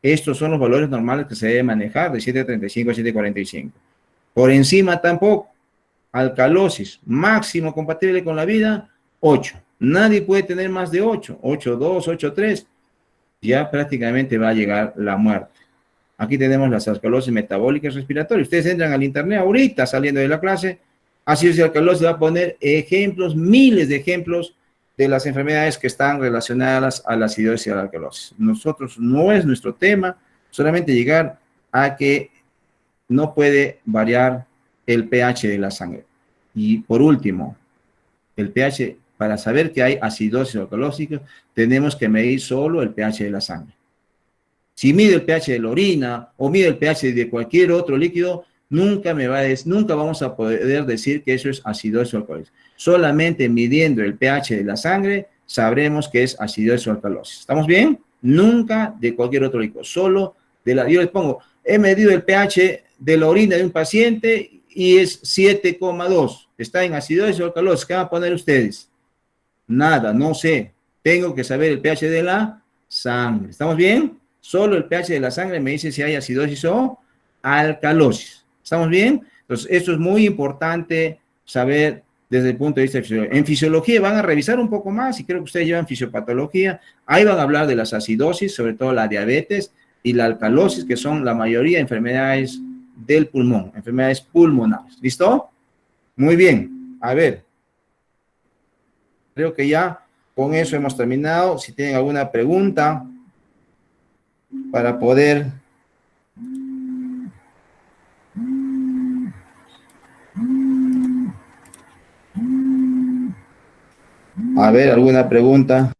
Estos son los valores normales que se debe manejar, de 7.35 a 7.45. Por encima tampoco. Alcalosis, máximo compatible con la vida, 8. Nadie puede tener más de 8. 8.2, 8.3. Ya prácticamente va a llegar la muerte. Aquí tenemos las alcalosis metabólicas respiratorias. Ustedes entran al internet ahorita saliendo de la clase, acidosis y alcalosis, va a poner ejemplos, miles de ejemplos de las enfermedades que están relacionadas a la acidosis y a la alcalosis. Nosotros no es nuestro tema, solamente llegar a que no puede variar el pH de la sangre. Y por último, el pH, para saber que hay acidosis o alcalosis, tenemos que medir solo el pH de la sangre. Si mide el pH de la orina o mide el pH de cualquier otro líquido, nunca vamos a poder decir que eso es acidosis o alcalosis. Solamente midiendo el pH de la sangre sabremos que es acidosis o alcalosis. ¿Estamos bien? Nunca de cualquier otro líquido, solo de la... Yo les pongo, he medido el pH de la orina de un paciente y es 7,2. Está en acidosis o alcalosis. ¿Qué van a poner ustedes? Nada, no sé. Tengo que saber el pH de la sangre. ¿Estamos bien? Solo el pH de la sangre me dice si hay acidosis o alcalosis. ¿Estamos bien? Entonces, esto es muy importante saber desde el punto de vista de fisiología. En fisiología van a revisar un poco más, y creo que ustedes llevan fisiopatología. Ahí van a hablar de las acidosis, sobre todo la diabetes, y la alcalosis, que son la mayoría de enfermedades del pulmón, enfermedades pulmonares. ¿Listo? Muy bien. A ver. Creo que ya con eso hemos terminado. Si tienen alguna pregunta para poder... A ver, ¿alguna pregunta?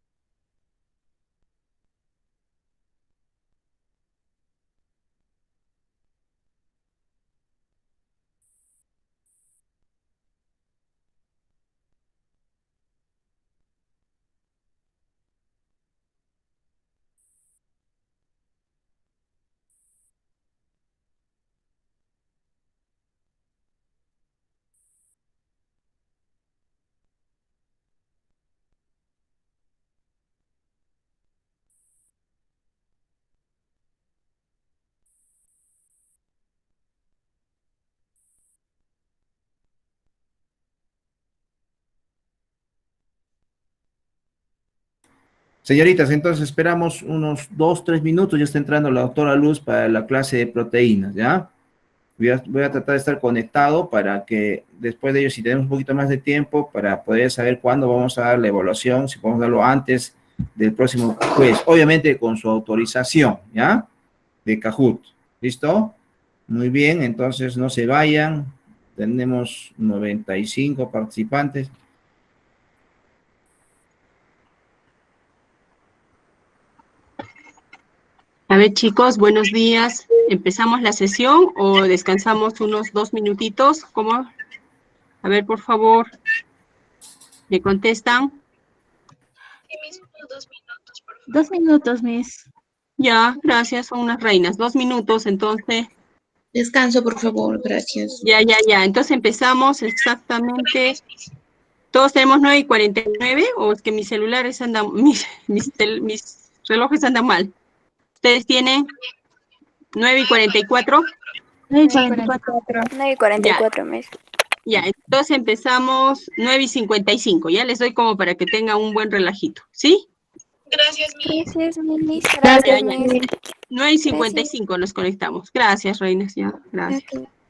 Señoritas, entonces esperamos unos 2-3 minutos. Ya está entrando la doctora Luz para la clase de proteínas, ¿ya? Voy a tratar de estar conectado para que después de ello, si tenemos un poquito más de tiempo, para poder saber cuándo vamos a dar la evaluación, si podemos darlo antes del próximo jueves, obviamente con su autorización, ¿ya? De Kahoot, ¿listo? Muy bien, entonces no se vayan. Tenemos 95 participantes. A ver, chicos, buenos días. ¿Empezamos la sesión o descansamos unos 2 minutitos? ¿Cómo? A ver, por favor, ¿me contestan? 2 minutos, Miss. Ya, gracias, son unas reinas. 2 minutos, entonces. Descanso, por favor, gracias. Ya. Entonces empezamos exactamente. ¿Todos tenemos 9:49 o es que mis celulares andan, mis relojes andan mal? ¿Ustedes tienen 9:44? 9:44, Miss. Ya, entonces empezamos 9:55. Ya les doy como para que tengan un buen relajito, ¿sí? Gracias, Miss. Gracias, Miss. Gracias, Gracias, Miss. 9:55 nos conectamos. Gracias, reinas, ya, gracias. Gracias.